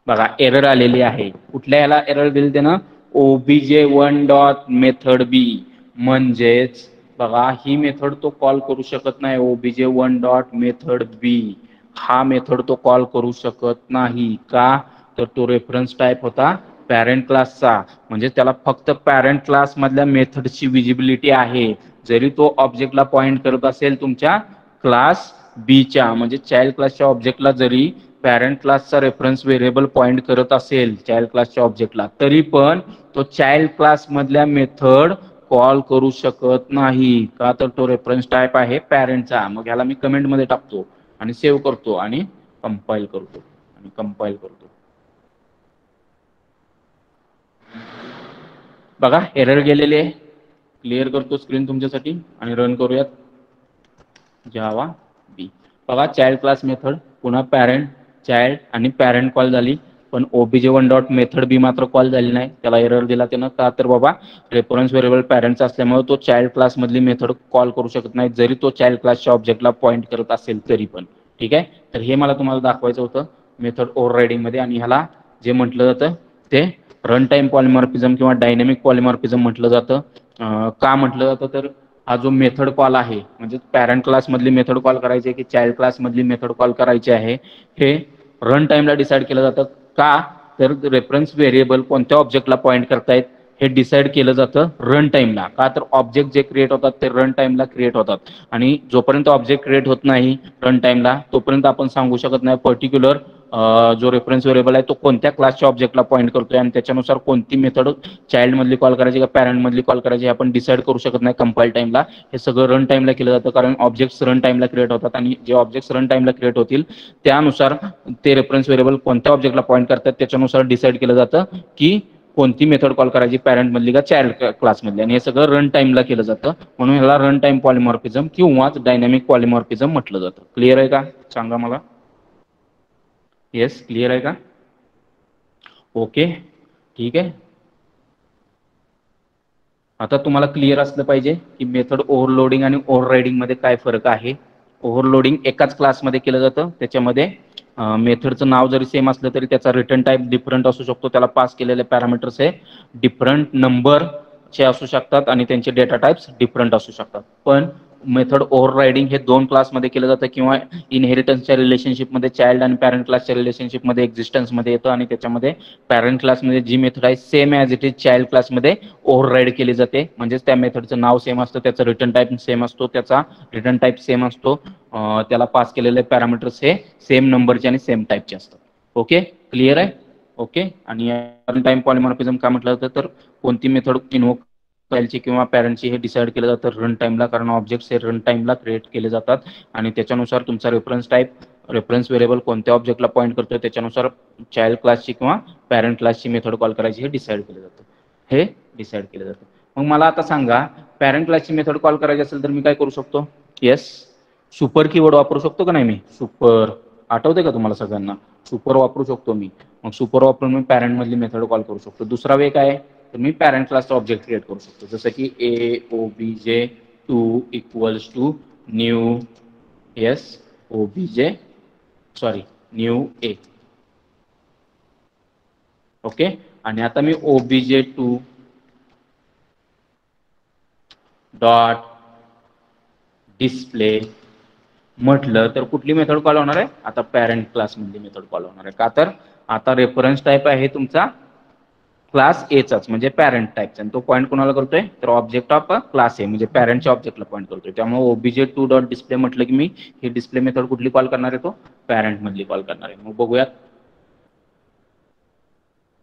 बघा एरर आलेली आहे. कुठल्या याला एरर दिली त्यानं? ओबीजे1 डॉट मेथड बी. म्हणजेच बघा, ही मेथड तो कॉल करू शकत नाही. ओबीजे1 डॉट मेथड बी हा मेथड तो कॉल करू शकत नाही का? तर तो रेफरन्स टाईप होता पॅरेंट क्लासचा, म्हणजे त्याला फक्त पॅरेंट क्लास मधल्या मेथडची विजिबिलिटी आहे. जरी तो ऑब्जेक्टला पॉइंट करत असेल तुमच्या क्लास बीच्या म्हणजे चाइल्ड क्लासच्या ऑब्जेक्टला, जरी पॅरेंट क्लासचा रेफरन्स व्हेरिएबल पॉइंट करत असेल चाइल्ड क्लासच्या ऑब्जेक्टला, तरी पण तो चाइल्ड क्लास मधल्या मेथड कॉल करू शकत नाही का? तर तो रेफरन्स टाईप आहे पॅरेंटचा. मग ह्याला मी कमेंट मध्ये टाकतो आणि सेव्ह करतो आणि कंपाईल करतो आणि कंपाईल करतो. बघा एरर गेलेली आहे. क्लिअर करतो स्क्रीन तुमच्यासाठी आणि रन करूयात. जावा बी. बघा चाइल्ड क्लास मेथड, पुन्हा पॅरेंट, चाइल्ड आणि पॅरेंट कॉल झाली, पण ओबीजे1 डॉट मेथड बी मात्र कॉल झाली नाही. त्याला एरर दिला त्यानं का? तर बाबा रेफरन्स व्हेरिएबल पॅरेंटचा असल्यामुळे तो चाइल्ड क्लास मधली मेथड कॉल करू शकत नाही, जरी तो चाइल्ड क्लासच्या ऑब्जेक्टला पॉइंट करत असेल तरी पण. ठीक आहे. तर हे मला तुम्हाला दाखवायचं होतं मेथड ओव्हररायडिंग मध्ये. आणि ह्याला जे म्हटलं जातं ते रन टाइम पॉलिमॉर्फिझम किंवा डायनॅमिक पॉलिमॉर्फिझम म्हटलं जातं. का म्हटलं जातं? तर हा जो मेथड कॉल आहे, म्हणजे पॅरेंट क्लास मधली मेथड कॉल करायची आहे की चाइल्ड क्लास मधली मेथड कॉल करायची आहे, हे रन टाइमला डिसाईड केलं जातं. का? तर रेफरन्स व्हेरिएबल कोणत्या ऑब्जेक्टला पॉइंट करतायत हे डिसाईड केलं जातं रन टाइमला. का? तर ऑब्जेक्ट जे क्रिएट होतात ते रन टाइमला क्रिएट होतात, आणि जोपर्यंत ऑब्जेक्ट क्रिएट होत नाही रन टाइमला, तोपर्यंत आपण सांगू शकत नाही पर्टिक्युलर जो रेफरन्स व्हेरिएबल आहे तो कोणत्या क्लासच्या ऑब्जेक्टला पॉईंट करतोय आणि त्याच्यानुसार कोणती मेथड चाइल्ड मधली कॉल करायची का पॅरेंट मधली कॉल करायची हे आपण डिसाईड करू शकत नाही कंपाईल टाइमला. हे सगळं रन टाइमला केलं जातं कारण ऑब्जेक्ट्स रन टाइमला क्रिएट होतात आणि जे ऑब्जेक्ट्स रन टाइमला क्रिएट होतील त्यानुसार ते रेफरन्स व्हेरिएबल कोणत्या ऑब्जेक्टला पॉईंट करतात त्याच्यानुसार डिसाईड केलं जातं की कोणती मेथड कॉल करायची पॅरेंट मधली का चाइल्ड क्लासमधली आणि हे सगळं रन टाइमला केलं जातं म्हणून ह्याला रन टाइम पॉलिमॉर्फिझम किंवा डायनॅमिक पॉलिमॉर्फिझम म्हटलं जातं. क्लिअर आहे का? सांगा मला. येस, क्लिअर आहे का? ओके, ठीक आहे. आता तुम्हाला क्लिअर असलं पाहिजे की मेथड ओव्हरलोडिंग आणि ओव्हररायडिंग मध्ये काय फरक आहे. ओव्हरलोडिंग एकाच क्लासमध्ये केलं जातं, त्याच्यामध्ये मेथडचं नाव जरी सेम असलं तरी त्याचा रिटर्न टाईप डिफरंट असू शकतो, त्याला पास केलेले पॅरामीटर्स हे डिफरंट नंबरचे असू शकतात आणि त्यांचे डेटा टाइप्स डिफरंट असू शकतात. पण मेथड ओव्हररायडिंग हे दोन क्लासमध्ये केलं जातं किंवा इनहेरिटन्सच्या रिलेशनशिपमध्ये चाइल्ड आणि पॅरेंट क्लासच्या रिलेशनशिपमध्ये एक्झिस्टन्समध्ये येतं आणि त्याच्यामध्ये पॅरेंट क्लासमध्ये जी मेथड आहे same as it is child क्लासमध्ये ओव्हरराईड केली जाते. म्हणजेच त्या मेथडचं नाव सेम असतं, त्याचा रिटर्न टाईप सेम असतो, त्याचा रिटर्न टाईप सेम असतो, त्याला पास केलेले पॅरामीटर्स हे सेम नंबरचे आणि सेम टाईपचे असतात. ओके, क्लिअर आहे? ओके. आणि रन टाइम पॉलिमॉर्फिझम काय म्हटलं जातं तर कोणती मेथड इन्व्होक चाइल्डची किंवा पॅरेंटची हे डिसाईड केलं जातं रन टाइमला कारण ऑब्जेक्ट्स हे रन टाइमला क्रिएट केले जातात आणि त्याच्यानुसार तुमचा रेफरन्स टाईप रेफरन्स व्हेरिएबल कोणत्या ऑब्जेक्टला पॉईंट करतो त्याच्यानुसार चाइल्ड क्लासची किंवा पॅरेंट क्लासची मेथड कॉल करायची हे डिसाईड केलं जातं. हे डिसाईड केलं जातं. मग मला आता सांगा पॅरेंट क्लासची मेथड कॉल करायची असेल तर मी काय करू शकतो? येस, सुपर कीवर्ड वापरू शकतो का नाही मी? सुपर आठवते का तुम्हाला सगळ्यांना? सुपर वापरू शकतो मी. मग सुपर वापरून मी पॅरेंट मधली मेथड कॉल करू शकतो. दुसरा वे काय आहे तर मी पॅरेंट क्लासचा ऑब्जेक्ट क्रिएट करू शकतो जसं की AOBJ2 equals to new yes OBJ sorry new A. Okay. आणि आता मी OBJ2 डॉट डिस्प्ले म्हटलं तर कुठली मेथड कॉल होणार आहे? आता पॅरेंट क्लास मधली मेथड कॉल होणार आहे. का तर आता रेफरन्स टाईप आहे तुमचा क्लास एचाच म्हणजे पॅरेंट टाईपचा आणि तो पॉईंट कोणाला करतोय तर ऑब्जेक्ट ऑफ क्लास ए म्हणजे पॅरेंटच्या ऑब्जेक्टला पॉईंट करतोय. त्यामुळे OBJ2 डॉट डिस्प्ले म्हटलं की मी ही डिस्प्ले मेथड कुठली कॉल करणार आहे? तो पॅरेंट मधली कॉल करणार आहे. मग बघूयात.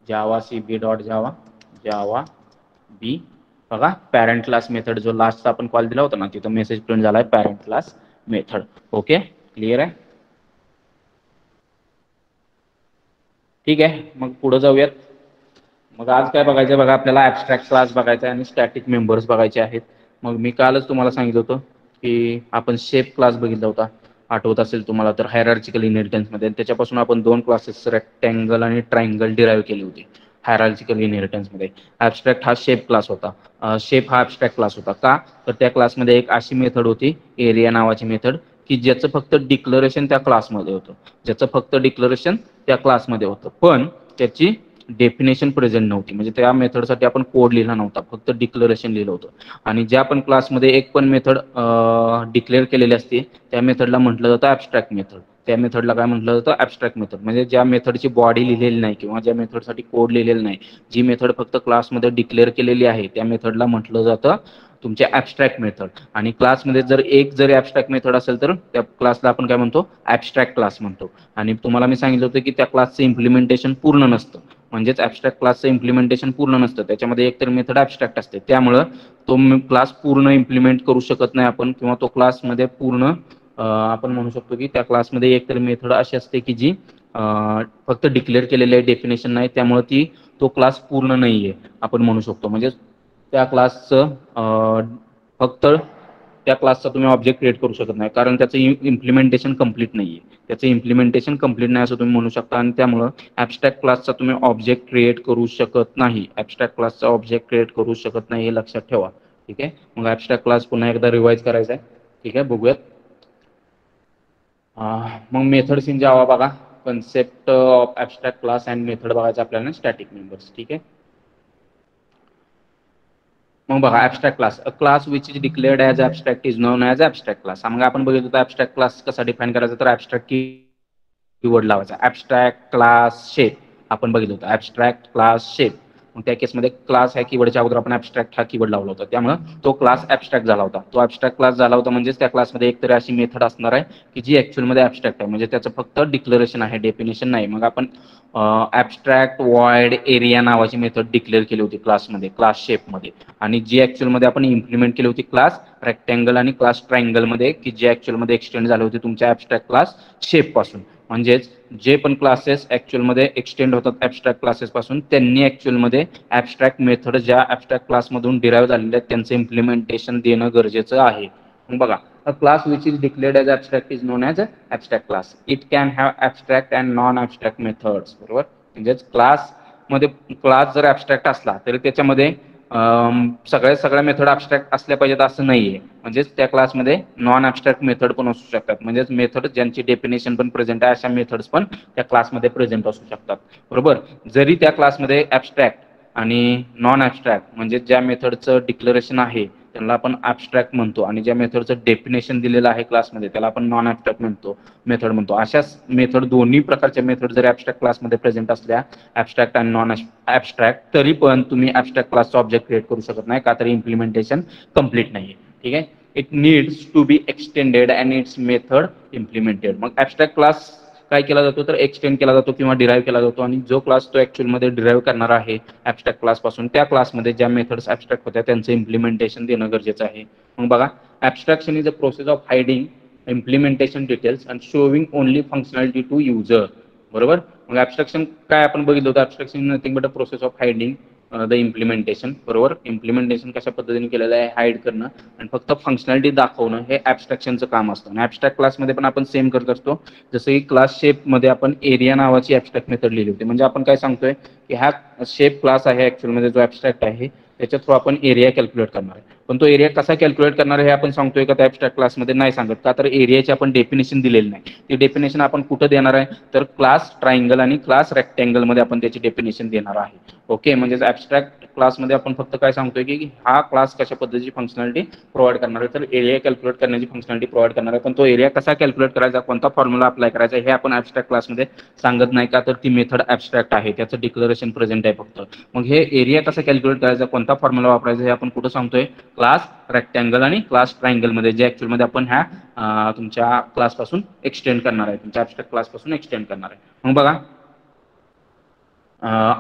जावा CB डॉट जावा बी बघा पॅरेंट क्लास मेथड जो लास्टचा आपण कॉल दिला होता ना तिथं मेसेज प्रिंट झालाय parent class method. Okay, clear आहे? ठीक आहे, मग पुढे जाऊयात. मग आज काय बघायचं बघा आपल्याला ऍबस्ट्रॅक्ट क्लास बघायचा आहे आणि स्टॅटिक मेंबर्स बघायचे आहेत. मग मी कालच तुम्हाला सांगितलं होतं की आपण शेप क्लास बघितला होता आठवत असेल तुम्हाला तर हायरार्चिकल इनहेरिटन्समध्ये त्याच्यापासून आपण दोन क्लासेस रेक्टँगल आणि ट्रायंगल डिराईव्ह केली होती हायरार्चिकल इनहेरिटन्समध्ये. ॲबस्ट्रॅक्ट हा शेप क्लास होता. शेप हा ॲबस्ट्रॅक्ट क्लास होता का तर त्या क्लासमध्ये एक अशी मेथड होती एरिया नावाची मेथड की ज्याचं फक्त डिक्लरेशन त्या क्लासमध्ये होतं, ज्याचं फक्त डिक्लरेशन त्या क्लासमध्ये होतं पण त्याची डेफिनेशन प्रेझेंट नव्हती. म्हणजे त्या मेथडसाठी आपण कोड लिहिला नव्हता, फक्त डिक्लरेशन लिहिलं होतं. आणि ज्या पण क्लासमध्ये एक पण मेथड डिक्लेअर केलेली असते त्या मेथडला म्हटलं जातं ॲबस्ट्रॅक्ट मेथड. त्या मेथडला काय म्हटलं जातं? Abstract method. म्हणजे ज्या मेथडची बॉडी लिहिलेली नाही किंवा ज्या मेथडसाठी कोड लिहिलेला नाही, जी मेथड फक्त क्लासमध्ये डिक्लेअर केलेली आहे त्या मेथडला म्हटलं जातं तुमच्या ॲबस्ट्रॅक्ट मेथड. आणि क्लासमध्ये जर एक जरी ॲबस्ट्रॅक्ट मेथड असेल तर त्या क्लासला आपण काय म्हणतो? ॲबस्ट्रॅक्ट क्लास म्हणतो. आणि तुम्हाला मी सांगितलं होतं की त्या क्लासचं इम्प्लिमेंटेशन पूर्ण नसतं. म्हणजेच ॲबस्ट्रॅक्ट क्लासचं इम्प्लिमेंटेशन पूर्ण नसतं, त्याच्यामध्ये एकतर मेथड ॲबस्ट्रॅक्ट असते. त्यामुळं तो क्लास पूर्ण इम्प्लिमेंट करू शकत नाही आपण किंवा तो क्लासमध्ये पूर्ण आपण म्हणू शकतो की त्या क्लासमध्ये एकतर मेथड अशी असते की जी फक्त डिक्लेअर केलेली आहे, डेफिनेशन नाही, त्यामुळे तो क्लास पूर्ण नाहीये आपण म्हणू शकतो. म्हणजे त्या क्लासचं फक्त त्या क्लासचा तुम्ही ऑब्जेक्ट क्रिएट करू शकत नाही कारण त्याचं इम्प्लिमेंटेशन कंप्लीट नाहीये. त्याचं इम्प्लिमेंटेशन कंप्लीट नाही असं तुम्ही म्हणू शकता आणि त्यामुळं ॲबस्ट्रॅक्ट क्लासचा तुम्ही ऑब्जेक्ट क्रिएट करू शकत नाही. ॲबस्ट्रॅक्ट क्लासचा ऑब्जेक्ट क्रिएट करू शकत नाही हे लक्षात ठेवा. ठीक आहे, मग ॲबस्ट्रॅक्ट क्लास पुन्हा एकदा रिवाइज करायचा आहे. ठीक आहे, बघूयात. मग मेथड्स इन जावा बघा, concept of abstract class and method बघायचं आपल्याला स्टॅटिक मेंबर्स. ठीक आहे, मग बघा abstract class a class which is declared as abstract is non as abstract class. मग आपण बघितलं होतं ॲबस्ट्रॅक्ट क्लास कसा डिफाईन करायचा तर ॲबस्ट्रॅक्ट कीवर्ड लावायचा ॲबस्ट्रॅक्ट क्लास शेप. आपण बघितलं होतं ॲबस्ट्रॅक्ट क्लास शेप. मग त्या केसमध्ये क्लास ह्या कीवर्डच्या अगोदर आपण ऍबस्ट्रॅक्ट हा कीवर्ड लावला होता, त्यामुळे तो क्लास ऍबस्ट्रॅक्ट झाला होता. तो ऍबस्ट्रॅक्ट क्लास झाला होता म्हणजेच त्या क्लासमध्ये एकतरी अशी मेथड असणार आहे की जी ऍक्च्युअलमध्ये ऍबस्ट्रॅक्ट आहे, म्हणजे त्याचं फक्त डिक्लेरेशन आहे, डेफिनेशन नाही. मग आपण ऍबस्ट्रॅक्ट वॉइड एरिया नावाची मेथड डिक्लेअर केली होती क्लासमध्ये, क्लास शेपमध्ये, आणि जी ऍक्च्युअलमध्ये आपण इम्प्लिमेंट केली होती क्लास रेक्टँगल आणि क्लास ट्रायंगलमध्ये, की जे ऍक्च्युअलमध्ये एक्सटेंड झाले होते तुमच्या ऍबस्ट्रॅक्ट क्लास शेप पासून. म्हणजेच जे पण क्लासेस ऍक्च्युअलमध्ये एक्सटेंड होतात ऍबस्ट्रॅक्ट क्लासेस पासून, त्यांनी ऍक्च्युअलमध्ये ऍबस्ट्रॅक्ट मेथड ज्या ऍबस्ट्रॅक्ट क्लासमधून डिराईव्ह झालेल्या आहेत त्यांचं इम्प्लिमेंटेशन देणं गरजेचं आहे. मग बघा, a class which is declared as abstract is known as a abstract class. It can have abstract and non-abstract methods. बरोबर, म्हणजेच क्लास मध्ये क्लास जर ऍबस्ट्रॅक्ट असला तरी त्याच्यामध्ये सगळ्या मेथड ऍबस्ट्रॅक्ट असल्या पाहिजेत असं नाहीये. म्हणजेच त्या क्लासमध्ये नॉन ऍबस्ट्रॅक्ट मेथड पण असू शकतात, म्हणजेच मेथड ज्यांची डेफिनेशन पण प्रेझेंट आहे अशा मेथड्स पण त्या क्लासमध्ये प्रेझेंट असू शकतात. बरोबर, जरी त्या क्लासमध्ये ऍबस्ट्रॅक्ट आणि नॉन ऍबस्ट्रॅक्ट म्हणजे ज्या मेथडचं डिक्लेरेशन आहे त्याला आपण ऍबस्ट्रॅक्ट म्हणतो, आणि ज्या मेथडचं डेफिनेशन दिलेलं आहे क्लासमध्ये त्याला आपण नॉन ऍबस्ट्रॅक्ट मेथड म्हणतो. अशाच मेथड, दोन्ही प्रकारच्या मेथड जर ऍबस्ट्रॅक्ट क्लासमध्ये प्रेझेंट असल्या, ऍबस्ट्रॅक्ट आणि नॉन ऍबस्ट्रॅक्ट, तरी पण तुम्ही ऍबस्ट्रॅक्ट क्लासचा ऑब्जेक्ट क्रिएट करू शकत नाही, का तर इम्प्लिमेंटेशन कंप्लीट नाहीये. ठीक आहे, it needs to be extended and its method implemented. मग ऍबस्ट्रॅक्ट क्लास काय केला जातो तर एक्सटेंड केला जातो किंवा डिराईव्ह केला जातो, आणि जो क्लास तो ऍक्च्युअलमध्ये डिराईव्ह करणार आहे ऍबस्ट्रॅक्ट क्लास पासून, त्या क्लासमध्ये ज्या मेथड्स ऍबस्ट्रॅक्ट होत्या त्यांचं इम्प्लिमेंटेशन देणं गरजेचं आहे. मग बघा, abstraction is a process of hiding implementation details and showing only functionality to user. बरोबर, मग ऍबस्ट्रॅक्शन काय आपण बघितलं होतं, abstraction nothing but a process of hiding the implementation. बरोबर, इम्प्लिमेंटेशन कशा पद्धतीने केलेलं आहे, हाईड करणं आणि फक्त फंक्शनॅलिटी दाखवणं, हे ऍबस्ट्रॅक्शनचं काम असतं. आणि ऍबस्ट्रॅक्ट क्लासमध्ये पण आपण सेम करत असतो. जसं की क्लास शेपमध्ये आपण एरिया नावाची ऍबस्ट्रॅक्ट मेथड लिहिली होती, म्हणजे आपण काय सांगतोय की हा शेप क्लास आहे ऍक्च्युअलमध्ये जो ऍबस्ट्रॅक्ट आहे त्याच्या थ्रू आपण एरिया कॅल्क्युलेट करणार आहे. पण तो एरिया कसा कॅल्क्युलेट करणार आहे हे आपण सांगतोय का त्या ऍबस्ट्रॅक्ट क्लासमध्ये नाही सांगत, का तर एरियाची आपण डेफिनेशन दिलेली नाही. ती डेफिनेशन आपण कुठं देणार आहे तर क्लास ट्रायंगल आणि क्लास रेक्टँगल मध्ये आपण त्याची डेफिनेशन देणार आहे. ओके, म्हणजे ऍबस्ट्रॅक्ट क्लासमध्ये आपण फक्त काय सांगतोय की हा क्लास कशा पद्धतीची फंक्शनॅलिटी प्रोव्हाइड करणार आहे, तर एरिया कॅल्क्युलेट करण्याची फंक्शनॅलिटी प्रोव्हाइड करणार आहे. पण तो एरिया कसा कॅल्क्युलेट करायचा, कोणता फॉर्म्युला अप्लाय करायचा हे आपण ऍबस्ट्रॅक्ट क्लासमध्ये सांगत नाही, का तर ती मेथड ऍबस्ट्रॅक्ट आहे, त्याचं डिक्लेरेशन प्रेझेंट आहे फक्त. मग हे एरिया कसा कॅल्क्युलेट करायचा, कोणता फॉर्म्युला वापरायचा हे आपण कुठं सांगतोय, क्लास रेक्टँगल आणि क्लास ट्रायंगल मध्ये, जे ऍक्च्युअलमध्ये आपण ह्या तुमच्या क्लास पासून एक्सटेंड करणार आहे, तुमच्या ऍबस्ट्रॅक्ट क्लास पासून एक्सटेंड करणार आहे. मग बघा,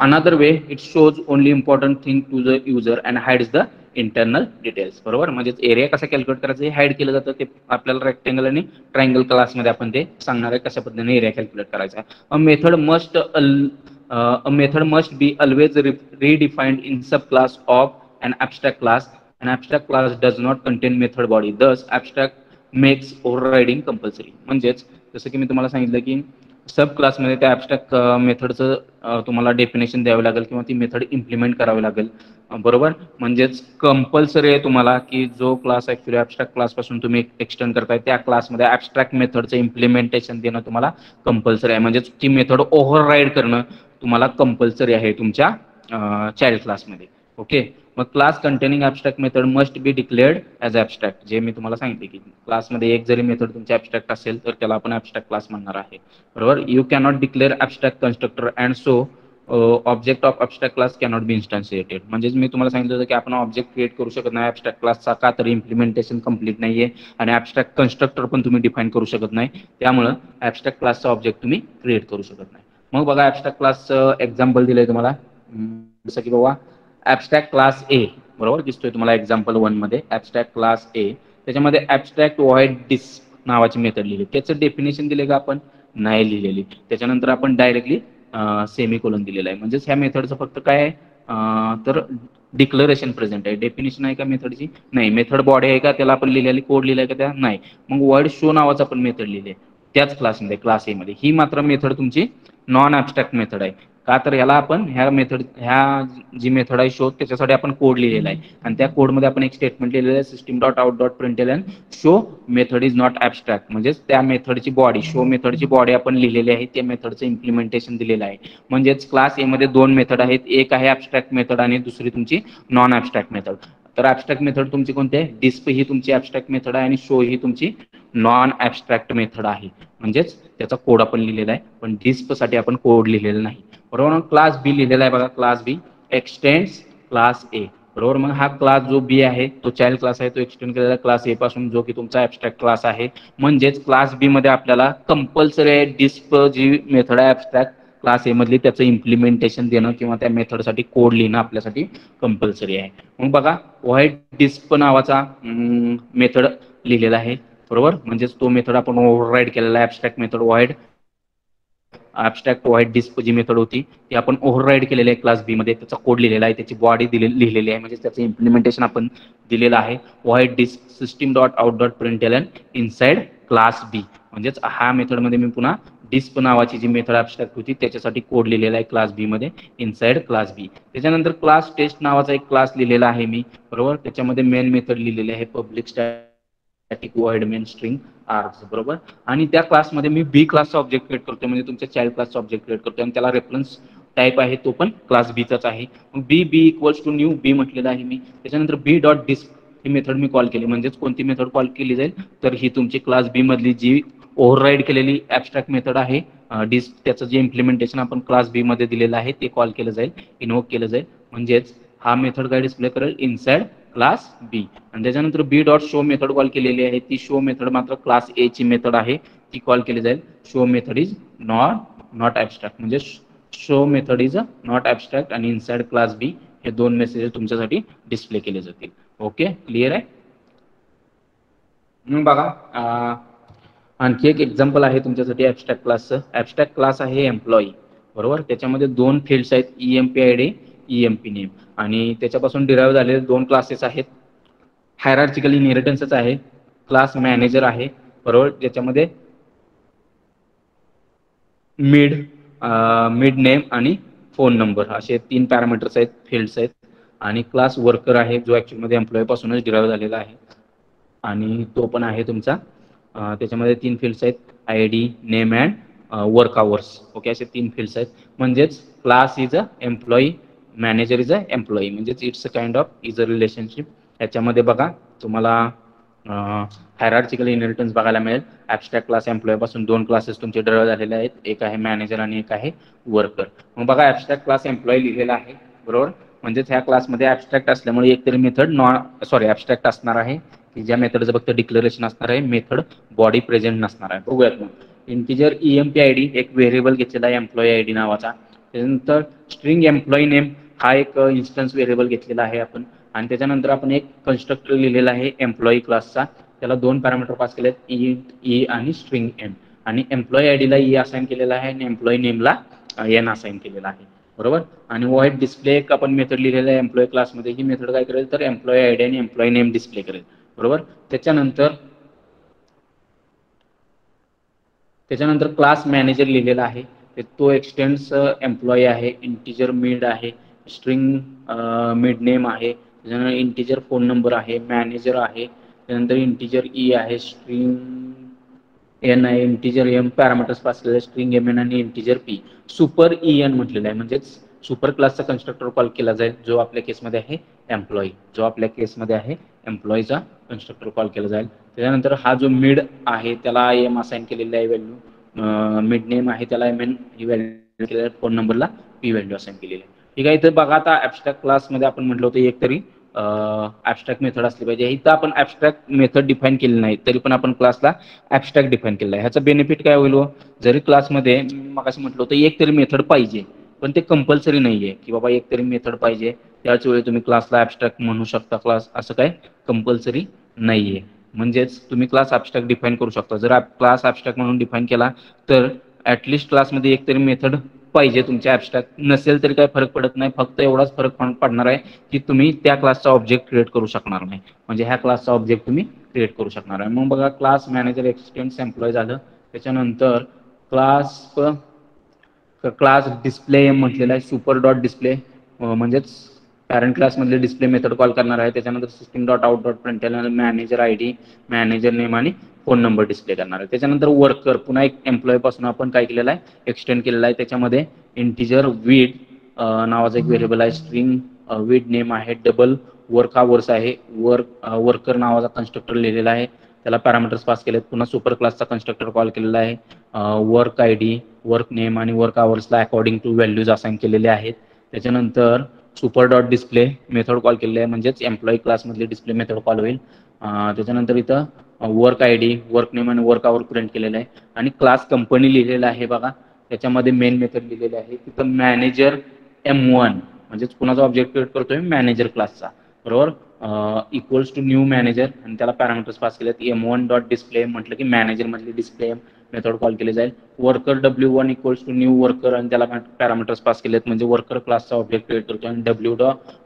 another way it shows only important thing to the user and hides the internal details. बरोबर, म्हणजे एरिया कसा कॅल्क्युलेट करायचं हे हाईड केलं जातं, ते आपल्याला रेक्टँगल आणि ट्रायंगल क्लासमध्ये आपण ते सांगणार आहे कशा पद्धतीने एरिया कॅल्क्युलेट करायचा आहे. a method must be always redefined in subclass of an abstract class. An abstract class does not contain method body, thus abstract makes overriding compulsory. म्हणजेच जसं की मी तुम्हाला सांगितलं की सब क्लासमध्ये त्या ऍबस्ट्रॅक्ट मेथडचं तुम्हाला डेफिनेशन द्यावं लागेल किंवा ती मेथड इम्प्लिमेंट करावी लागेल. बरोबर, म्हणजेच कंपल्सरी आहे तुम्हाला की जो क्लास ऍक्च्युअली ऍबस्ट्रॅक्ट क्लास पासून तुम्ही एक्सटेंड करताय त्या क्लासमध्ये ऍबस्ट्रॅक्ट मेथडचं इम्प्लिमेंटेशन देणं तुम्हाला कंपल्सरी आहे. म्हणजेच ती मेथड ओव्हरराईड करणं तुम्हाला कंपल्सरी आहे तुमच्या चाइल्ड क्लासमध्ये. ओके, मग class containing abstract method must be declared as abstract. जे मी तुम्हाला सांगितले की क्लासमध्ये एक जरी मेथड तुमची ऍबस्ट्रॅक्ट असेल तर त्याला आपण ऍबस्ट्रॅक्ट क्लास म्हणणार आहे. बरोबर, you cannot declare abstract constructor and so object of abstract class cannot be instantiated. म्हणजेच मी तुम्हाला सांगितलं होतं की आपण ऑब्जेक्ट क्रिएट करू शकत नाही ऍबस्ट्रॅक्ट क्लासचा, का तर इम्प्लिमेंटेशन कंप्लीट नाहीये, आणि ऍबस्ट्रॅक्ट कन्स्ट्रक्टर पण तुम्ही डिफाईन करू शकत नाही, त्यामुळं ऍबस्ट्रॅक्ट क्लासचा ऑब्जेक्ट तुम्ही क्रिएट करू शकत नाही. मग बघा, ऍबस्ट्रॅक्ट क्लासचं एक्झाम्पल दिलंय तुम्हाला, जसं की बाबा ऍबस्ट्रॅक्ट क्लास ए. बरोबर, दिसतोय तुम्हाला एक्झाम्पल 1 मध्ये ऍबस्ट्रॅक्ट क्लास ए. त्याच्यामध्ये ऍबस्ट्रॅक्ट व्हॉइड डिस्प नावाची मेथड लिहिली, त्याचं डेफिनेशन दिले का आपण नाही लिहिलेली. त्याच्यानंतर आपण डायरेक्टली सेमिकोलॉन दिलेला आहे. म्हणजेच ह्या मेथडचं फक्त काय आहे तर डिक्लेरेशन प्रेझेंट आहे, डेफिनेशन आहे का मेथडची नाही. मेथड बॉडी आहे का त्याला आपण लिहिलेली कोड लिहिलाय का त्या नाही. मग वर्ड शो नावाचा आपण मेथड लिहिले त्याच क्लासमध्ये, क्लास ए मध्ये. ही मात्र मेथड तुमची नॉन ऍबस्ट्रॅक्ट मेथड आहे, का तर ह्याला आपण ह्या जी मेथड आहे शो त्याच्यासाठी आपण कोड लिहिलेला आहे, आणि त्या कोडमध्ये आपण एक स्टेटमेंट लिहिलेलं आहे system dot out dot println show method is not abstract. म्हणजेच त्या मेथडची बॉडी, शो मेथडची बॉडी आपण लिहिलेली आहे, त्या मेथडचं इम्प्लिमेंटेशन दिलेलं आहे. म्हणजेच क्लास ए मध्ये दोन मेथड आहेत, एक आहे ऍबस्ट्रॅक्ट मेथड आणि दुसरी तुमची नॉन ऍबस्ट्रॅक्ट मेथड. तर ऍबस्ट्रॅक्ट मेथड तुमची कोणती आहे, डिस्प ही तुमची ऍबस्ट्रॅक्ट मेथड आहे आणि शो ही तुमची नॉन ऍबस्ट्रॅक्ट मेथड आहे. म्हणजेच त्याचा कोड आपण लिहिलेला आहे, पण डिस्प साठी आपण कोड लिहिलेला नाही. बरोबर, क्लास बी लिहिलेला आहे बघा, class B extends class A, बरोबर. मग हा क्लास जो बी आहे तो चाइल्ड क्लास आहे, तो एक्सटेंड केलेला क्लास ए पासून, जो की तुमचा ऍबस्ट्रॅक्ट क्लास आहे. म्हणजेच क्लास बी मध्ये आपल्याला कंपल्सरी आहे डिस्प जी मेथड आहे ऍबस्ट्रॅक्ट क्लास ए मधली त्याचं इम्प्लिमेंटेशन देणं किंवा त्या मेथडसाठी कोड लिहिणं आपल्यासाठी कंपल्सरी आहे. मग बघा व्हाईट डिस्प नावाचा मेथड लिहिलेला आहे, बरोबर. म्हणजेच तो मेथड आपण ओव्हरराईड केलेला आहे. ऍबस्ट्रॅक्ट मेथड ऍबस्ट्रॅक्ट व्हाईट डिस्प जी मेथड होती ती आपण ओव्हरराईड केलेली आहे क्लास बी मध्ये. त्याचा कोड लिहिलेला आहे, त्याची बॉडी लिहिलेली आहे, म्हणजे त्याचं इम्प्लिमेंटेशन आपण दिलेलं आहे. White disk system dot out dot print L N inside class B. म्हणजेच हा मेथडमध्ये मी पुन्हा डिस्प नावाची जी मेथड ऍबस्ट्रॅक्ट होती त्याच्यासाठी कोड लिहिलेला आहे क्लास बी मध्ये इनसाइड क्लास बी. त्याच्यानंतर क्लास टेस्ट नावाचा एक क्लास लिहिलेला आहे मी, बरोबर. त्याच्यामध्ये मेन मेथड लिहिलेली आहे public static void main string args, बरोबर. आणि त्या क्लासमध्ये मी बी क्लासचा ऑब्जेक्ट क्रिएट करतोय, म्हणजे तुमच्या चाइल्ड क्लासचा ऑब्जेक्ट क्रिएट करतोय आणि त्याला रेफरन्स टाईप आहे तो पण क्लास बीचाच आहे. मग बी इक्वल्स टू न्यू बी म्हटलेलं आहे मी. त्याच्यानंतर बी डॉट डिस्क ही मेथड मी कॉल केली. म्हणजेच कोणती मेथड कॉल केली जाईल तर ही तुमची क्लास बी मधली जी ओव्हरराईड केलेली ऍबस्ट्रॅक्ट मेथड आहे डिस्क, त्याचं जे इम्प्लिमेंटेशन आपण क्लास बी मध्ये दिलेलं आहे ते कॉल केलं जाईल, इन्व्होक केलं जाईल. म्हणजेच हा मेथड काय डिस्प्ले करेल इनसाइड क्लास बी. आणि त्याच्यानंतर B dot show method call केलेली आहे. ती शो मेथड मात्र क्लास ए ची मेथड आहे, ती कॉल केली जाईल. Show method is not abstract, म्हणजे show method is not abstract आणि इनसाइड क्लास बी हे दोन मेसेजेस तुमच्यासाठी डिस्प्ले केले जातील. ओके, क्लिअर आहे. मग बघा आणखी एक एक्झाम्पल आहे तुमच्यासाठी ऍबस्ट्रॅक्ट क्लासचं. ऍबस्ट्रॅक्ट क्लास आहे एम्प्लॉई, बरोबर. त्याच्यामध्ये दोन फील्ड्स आहेत, ईएमपी आयडी, ईएमपी नेम. आणि त्याच्यापासून डिराईव्ह झालेले दोन क्लासेस आहेत. हायरार्चिकल इनहेरिटन्सच आहे. क्लास मॅनेजर आहे, बरोबर. ज्याच्यामध्ये मिड नेम आणि फोन नंबर असे 3 पॅरामीटर्स आहेत, फील्ड्स आहेत. आणि क्लास वर्कर आहे जो ऍक्च्युअली एम्प्लॉई पासूनच डिराईव्ह झालेला आहे आणि तो पण आहे तुमचा. त्याच्यामध्ये 3 फील्ड्स आहेत, I D, name and work hours. Okay, असे 3 फील्ड्स आहेत. म्हणजेच class is a employee, manager is a employee, म्हणजेच it's a kind of is a relationship. याच्यामध्ये बघा तुम्हाला हायरार्चिकल इनहेरिटन्स बघायला मिळेल. ऍबस्ट्रॅक्ट क्लास एम्प्लॉई पासून 2 क्लासेस तुमचे डिराईव्ह झालेले आहेत, एक आहे मॅनेजर आणि एक आहे वर्कर. मग बघा ऍबस्ट्रॅक्ट क्लास एम्प्लॉई लिहिलेला आहे, बरोबर. म्हणजेच ह्या क्लासमध्ये ऍबस्ट्रॅक्ट असल्यामुळे एकतरी मेथड ऍबस्ट्रॅक्ट असणार आहे की ज्या मेथडचं फक्त डिक्लेरेशन असणार आहे, मेथड बॉडी प्रेझेंट नसणार आहे. बघूयात मग. इंटिजर ईएमपी आयडी एक व्हेरिएबल घेतलेला आहे एम्प्लॉई आयडी नावाचा. त्याच्यानंतर स्ट्रिंग एम्प्लॉई नेम हा एक इन्स्टन्स व्हेरिएबल घेतलेला आहे आपण. आणि त्याच्यानंतर आपण एक कन्स्ट्रक्टर लिहिलेला आहे एम्प्लॉई क्लासचा. त्याला 2 पॅरामीटर पास केले आहेत, ई आणि स्ट्रिंग एम. आणि एम्प्लॉई आयडीला ई असाइन केलेला आहे आणि एम्प्लॉई नेमला एन असाइन केलेला आहे, बरोबर. आणि व्हाईट डिस्प्ले एक आपण मेथड लिहिलेला आहे एम्प्लॉई क्लासमध्ये. ही मेथड काय करेल तर एम्प्लॉई आयडी आणि एम्प्लॉई नेम डिस्प्ले करेल, बरोबर. त्याच्यानंतर क्लास मॅनेजर लिहिलेला आहे, तो एक्सटेंड्स एम्प्लॉई आहे, इंटिजर मिड आहे, स्ट्रिंग मिड नेम आहे, त्याच्यानंतर इंटिजर फोन नंबर आहे, मॅनेजर आहे, त्यानंतर इंटिजर ई आहे, स्ट्रिंग एन आहे, इंटिजर एम पॅरामीटर्स पास केलेले, स्ट्रिंग एम एन आणि integer p. Super e n म्हटलेलं आहे, म्हणजेच सुपर क्लासचा कन्स्ट्रक्टर कॉल केला जाईल जो आपल्या केसमध्ये आहे एम्प्लॉई, एम्प्लॉईचा कन्स्ट्रक्टर कॉल केला जाईल. त्याच्यानंतर हा जो मिड आहे त्याला एम असाइन केलेला आहे व्हॅल्यू, मिड नेम आहे त्याला एम एन ही व्हॅल्यू केलेली आहे, फोन नंबरला पी व्हॅल्यू असाइन केलेली आहे. ठीक आहे. इथं बघा आता ऍबस्ट्रॅक्ट क्लासमध्ये आपण म्हटलं होतं एक तरी ऍबस्ट्रॅक्ट मेथड असली पाहिजे. इथं आपण ऍबस्ट्रॅक्ट मेथड डिफाईन केली नाही तरी पण आपण क्लासला ऍबस्ट्रॅक्ट डिफाईन केलेला आहे. ह्याचा बेनिफिट काय होईल, जरी क्लासमध्ये मग असं म्हटलं होतं एक तरी मेथड पाहिजे पण ते कंपल्सरी नाहीये की बाबा एक तरी मेथड पाहिजे त्याच वेळी तुम्ही क्लासला ऍबस्ट्रॅक्ट म्हणू शकता क्लास, असं काय कंपल्सरी नाहीये. म्हणजेच तुम्ही क्लास ऍबस्ट्रॅक्ट डिफाईन करू शकता. जर क्लास ऍबस्ट्रॅक्ट म्हणून डिफाईन केला तर ऍटलिस्ट क्लासमध्ये एक तरी मेथड पाहिजे तुमच्या. ऍबस्ट्रॅक्ट नसेल तरी काही फरक पडत नाही, फक्त एवढाच फरक पडणार आहे की तुम्ही त्या क्लासचा ऑब्जेक्ट क्रिएट करू शकणार नाही, म्हणजे ह्या क्लासचा ऑब्जेक्ट तुम्ही क्रिएट करू शकणार आहे. मग बघा क्लास मॅनेजर एक्सटेंड्स एम्प्लॉय झालं. त्याच्यानंतर क्लास डिस्प्ले म्हटलेला आहे, सुपर डॉट डिस्प्ले म्हणजेच पॅरेंट क्लासमधले डिस्प्ले मेथड कॉल करणार आहे. त्याच्यानंतर system dot out dot println manager ID, manager name आणि फोन नंबर डिस्प्ले करणार आहे. त्याच्यानंतर वर्कर पुन्हा एक एम्प्लॉय पासून आपण काय केलेलं आहे एक्सटेंड केलेला आहे. त्याच्यामध्ये इंटिजर वीड नावाचा एक व्हेरिएबल आहे, स्ट्रिंग वीड नेम आहे, डबल वर्क आवर्स आहे, वर्कर नावाचा कन्स्ट्रक्टर लिहिलेला आहे, त्याला पॅरामीटर्स पास केलेत. पुन्हा सुपर क्लासचा कन्स्ट्रक्टर कॉल केलेला आहे, वर्क आयडी, वर्क नेम आणि वर्क आवर्सला अकॉर्डिंग टू व्हॅल्यूज असाइन केलेले आहेत. त्याच्यानंतर super dot display method call केलेलं आहे, म्हणजेच एम्प्लॉई क्लासमधली डिस्प्ले मेथड कॉल होईल. त्याच्यानंतर इथं work I D, work name आणि वर्क आवर प्रिंट केलेलं आहे आणि क्लास कंपनी लिहिलेला आहे बघा. त्याच्यामध्ये मेन मेथड लिहिलेले आहे. तिथं मॅनेजर M1 म्हणजेच कुणाचा ऑब्जेक्ट क्रिएट करतोय, मॅनेजर क्लासचा, बरोबर. इक्वल्स टू न्यू मॅनेजर आणि त्याला पॅरामीटर्स पास केलेत. M1 डॉट डिस्प्ले म्हटलं की मॅनेजर मधली डिस्प्ले मेथड कॉल केली जाईल. Worker W1 equals to new worker आणि त्याला पॅरामीटर्स पास केलेत, म्हणजे वर्कर क्लासचा ऑब्जेक्ट क्रिएट करतोय. आणि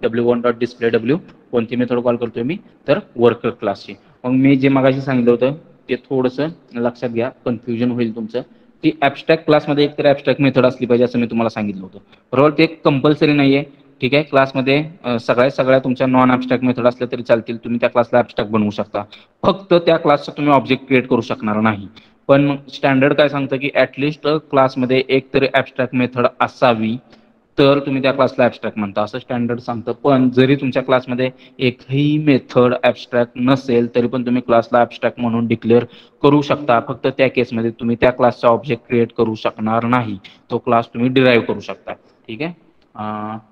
W1 डॉट डिस्प्ले W कोणती मेथड कॉल करतोय मी, तर वर्कर क्लासची. मग मी जे मगाशी सांगितलं होतं ते थोडंसं लक्षात घ्या, कन्फ्युजन होईल तुमचं, की ॲबस्ट्रॅक्ट क्लासमध्ये एकतर ॲबस्ट्रॅक्ट मेथड असली पाहिजे असं मी तुम्हाला सांगितलं होतं, बरोबर. ते कंपल्सरी नाही आहे, ठीक आहे. क्लासमध्ये सगळ्या तुमच्या नॉन ॲबस्ट्रॅक्ट मेथड असल्या तरी चालतील, तुम्ही त्या क्लासला ॲबस्ट्रॅक्ट बनवू शकता. फक्त त्या क्लासचा तुम्ही ऑब्जेक्ट क्रिएट करू शकणार नाही. पण स्टँडर्ड काय सांगतं की ॲटलिस्ट क्लासमध्ये एक तरी ॲबस्ट्रॅक्ट मेथड असावी, तर तुम्ही त्या क्लासला ॲबस्ट्रॅक्ट म्हणता, असं स्टँडर्ड सांगतं. पण जरी तुमच्या क्लासमध्ये एकही मेथड ॲबस्ट्रॅक्ट नसेल तरी पण तुम्ही क्लासला ॲबस्ट्रॅक्ट म्हणून डिक्लेअर करू शकता. फक्त त्या केसमध्ये तुम्ही त्या क्लासचा ऑब्जेक्ट क्रिएट करू शकणार नाही, तो क्लास तुम्ही डिराईव्ह करू शकता, ठीक आहे.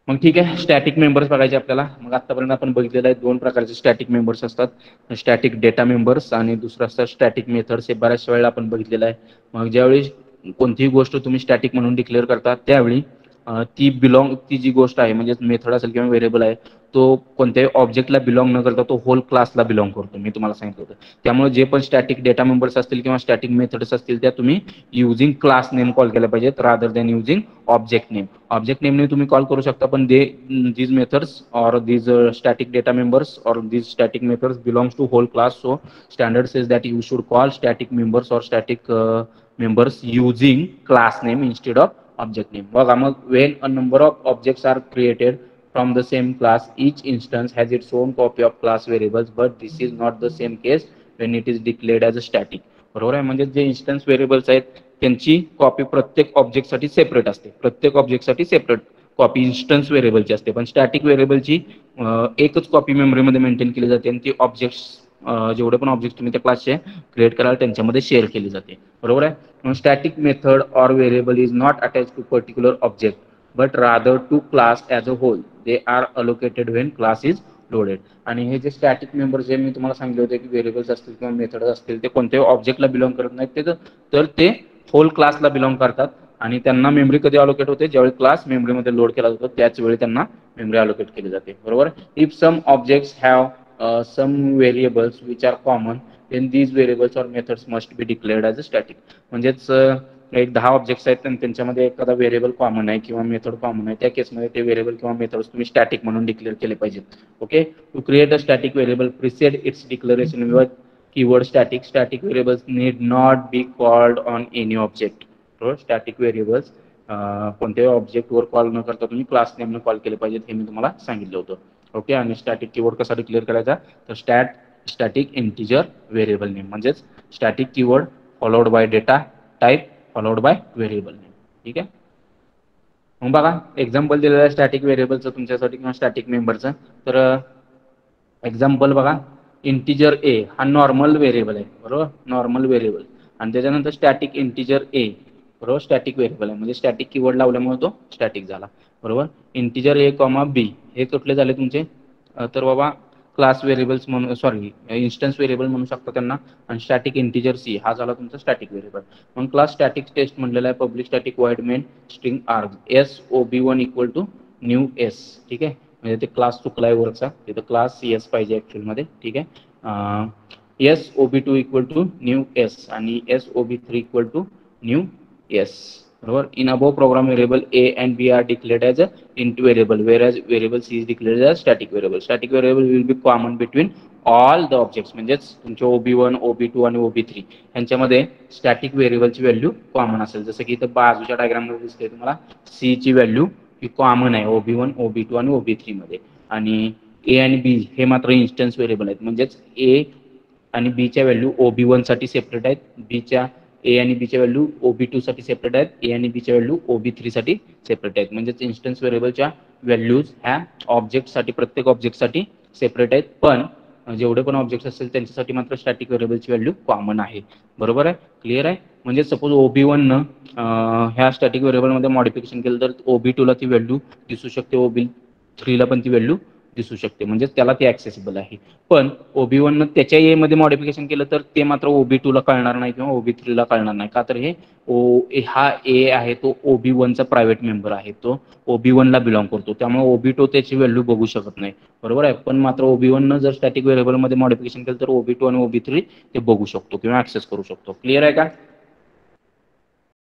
मग ठीक आहे, स्टॅटिक मेंबर्स बघायचे आपल्याला. मग आतापर्यंत आपण बघितलेलं आहे 2 प्रकारचे स्टॅटिक मेंबर्स असतात, स्टॅटिक डेटा मेंबर्स आणि दुसरं असतात स्टॅटिक मेथड्स. हे बऱ्याच वेळेला आपण बघितलेलं आहे. मग ज्यावेळी कोणतीही गोष्ट तुम्ही स्टॅटिक म्हणून डिक्लेअर करता त्यावेळी ती जी गोष्ट आहे, म्हणजे मेथड असेल किंवा व्हेरिएबल आहे, तो कोणत्याही ऑब्जेक्टला बिलॉंग न करता तो होल क्लासला बिलॉंग करतो, मी तुम्हाला सांगितलं होतं. त्यामुळे जे पण स्टॅटिक डेटा मेंबर्स असतील किंवा स्टॅटिक मेथड्स असतील त्या तुम्ही युझिंग क्लास नेम कॉल केल्या पाहिजेत, rather than using object name. Object नेमने तुम्ही कॉल करू शकता, पण these methods or these static data members or these static methods belongs to whole class. So standard says that you should call static members or static members using class name instead of object name. बघा, मग when a number of objects are created from the same class, each instance has its own copy of class variables, but this is not the same case when it is declared as a static. बरोबर आहे. म्हणजे जे instance variables आहेत त्यांची copy प्रत्येक ऑब्जेक्टसाठी separate असते, प्रत्येक ऑब्जेक्टसाठी separate copy instance व्हेरिएबलची असते. पण स्टॅटिक व्हेरिएबलची एकच कॉपी मेमरीमध्ये मेंटेन केली जाते आणि ती ऑब्जेक्ट्स जेवढे पण ऑब्जेक्ट तुम्ही त्या क्लासचे क्रिएट कराल त्यांच्यामध्ये शेअर केली जाते, बरोबर आहे. Static method or variable is not attach to particular object but rather to class as a whole. They are allocated when class is loaded. आणि हे जे स्टॅटिक मेंबर जे मी तुम्हाला सांगितले होते की व्हेरिएबल्स असतील किंवा मेथड्स असतील ते कोणत्याही ऑब्जेक्टला बिलॉंग करत नाहीत, तर ते होल क्लासला बिलॉंग करतात आणि त्यांना मेमरी कधी अलोकेट होते, ज्यावेळी क्लास मेमरीमध्ये लोड केला जातो त्याच वेळी त्यांना मेमरी अलोकेट केली जाते, बरोबर. If some objects have some variables which are common, then these variables or methods must be declared as a static. म्हणजेच एक 10 ऑब्जेक्ट्स आहेत आणि त्यांच्यामध्ये एखादा व्हेरिएबल कॉमन आहे किंवा मेथड कॉमन आहे, त्या केसमध्ये ते व्हेरिएबल किंवा मेथड्स तुम्ही स्टॅटिक म्हणून डिक्लेअर केले पाहिजेत. Okay. To create a static variable precede its declaration with keyword static. Static variables need not be called on any object. Static variables कोणत्याही ऑब्जेक्टवर कॉल न करता तुम्ही क्लास नेमनं कॉल केले पाहिजेत, हे मी तुम्हाला सांगितलं होतं. ओके. आणि स्टॅटिक कीवर्ड कसा डिक्लेअर करायचा, तर स्टॅटिक इंटिजर व्हेरिएबल नेम, म्हणजेच static keyword followed by data type followed by variable name, ठीक आहे. मग बघा एक्झाम्पल दिलेलं आहे स्टॅटिक व्हेरिएबलचं तुमच्यासाठी किंवा स्टॅटिक मेंबरचं. तर एक्झाम्पल बघा, इंटिजर ए हा नॉर्मल व्हेरिएबल आहे, बरोबर, नॉर्मल व्हेरिएबल. आणि त्याच्यानंतर स्टॅटिक इंटिजर ए, बरोबर, स्टॅटिक व्हेरिएबल आहे, म्हणजे स्टॅटिक कीवर्ड लावल्यामुळे तो स्टॅटिक झाला, बरोबर. इंटिजर ए कॉमा बी हे कुठले झाले तुमचे, तर बाबा क्लास व्हेरिएबल्स म्हणून, सॉरी इन्स्टन्स व्हेरिएबल म्हणू शकता त्यांना. आणि स्टॅटिक इंटिजर सी हा झाला तुमचा स्टॅटिक व्हेरिएबल. मग क्लास स्टॅटिक टेस्ट म्हटलेला आहे, public static void main string arg SOB1 equal to new S, ठीक आहे. म्हणजे ते क्लास चुकलाय वरचा, तिथं क्लास एस पाहिजे ॲक्च्युअलमध्ये, ठीक आहे. SOB2 equal to new S आणि SOB3 equal to new S, बरोबर. In above program variable A and B are declared as a int variable, whereas variable C is declared as static variable. Static variable will be common between all the objects. म्हणजेच तुमचे OB1, OB2 आणि OB3 यांच्यामध्ये static व्हेरिएबलची value common असेल. जसं की इथं बाजूच्या डायग्राममध्ये दिसते तुम्हाला C ची व्हॅल्यू ही कॉमन आहे OB1, OB2 आणि OB3 मध्ये. आणि A आणि B हे मात्र इन्स्टन्स व्हेरिएबल आहेत, म्हणजेच A आणि B च्या व्हॅल्यू OB1 साठी सेपरेट आहेत, A आणि B च्या व्हॅल्यू OB2 साठी सेपरेट आहेत, A आणि B च्या व्हॅल्यू OB3 साठी सेपरेट आहेत. म्हणजेच इन्स्टन्स व्हेरिएबलच्या व्हॅल्यूज ह्या ऑब्जेक्टसाठी, प्रत्येक ऑब्जेक्टसाठी सेपरेट आहेत, पण जेवढे पण ऑब्जेक्ट्स असतील त्यांच्यासाठी मात्र स्टॅटिक व्हेरिएबलची व्हॅल्यू कॉमन आहे, बरोबर आहे, क्लिअर आहे. म्हणजे सपोज OB1 ह्या स्टॅटिक व्हेरिएबलमध्ये मॉडिफिकेशन केलं तर OB2ला ती व्हॅल्यू दिसू शकते, OB3ला पण ती व्हॅल्यू दिसू शकते, म्हणजे त्याला ती ॲक्सेसिबल आहे. पण OB1 त्याच्या मध्ये मॉडिफिकेशन केलं तर ते मात्र OB2ला कळणार नाही किंवा OB3ला कळणार नाही. का तर हा ए आहे तो OB1चा प्रायव्हेट मेंबर आहे, तो OB1ला बिलॉंग करतो, त्यामुळे OB2 त्याची व्हॅल्यू बघू शकत नाही. बरोबर आहे. पण मात्र OB1 जर स्टॅटिक व्हेरिएबलमध्ये मॉडिफिकेशन केलं तर OB2 आणि OB3 ते बघू शकतो किंवा ऍक्सेस करू शकतो. क्लिअर आहे का?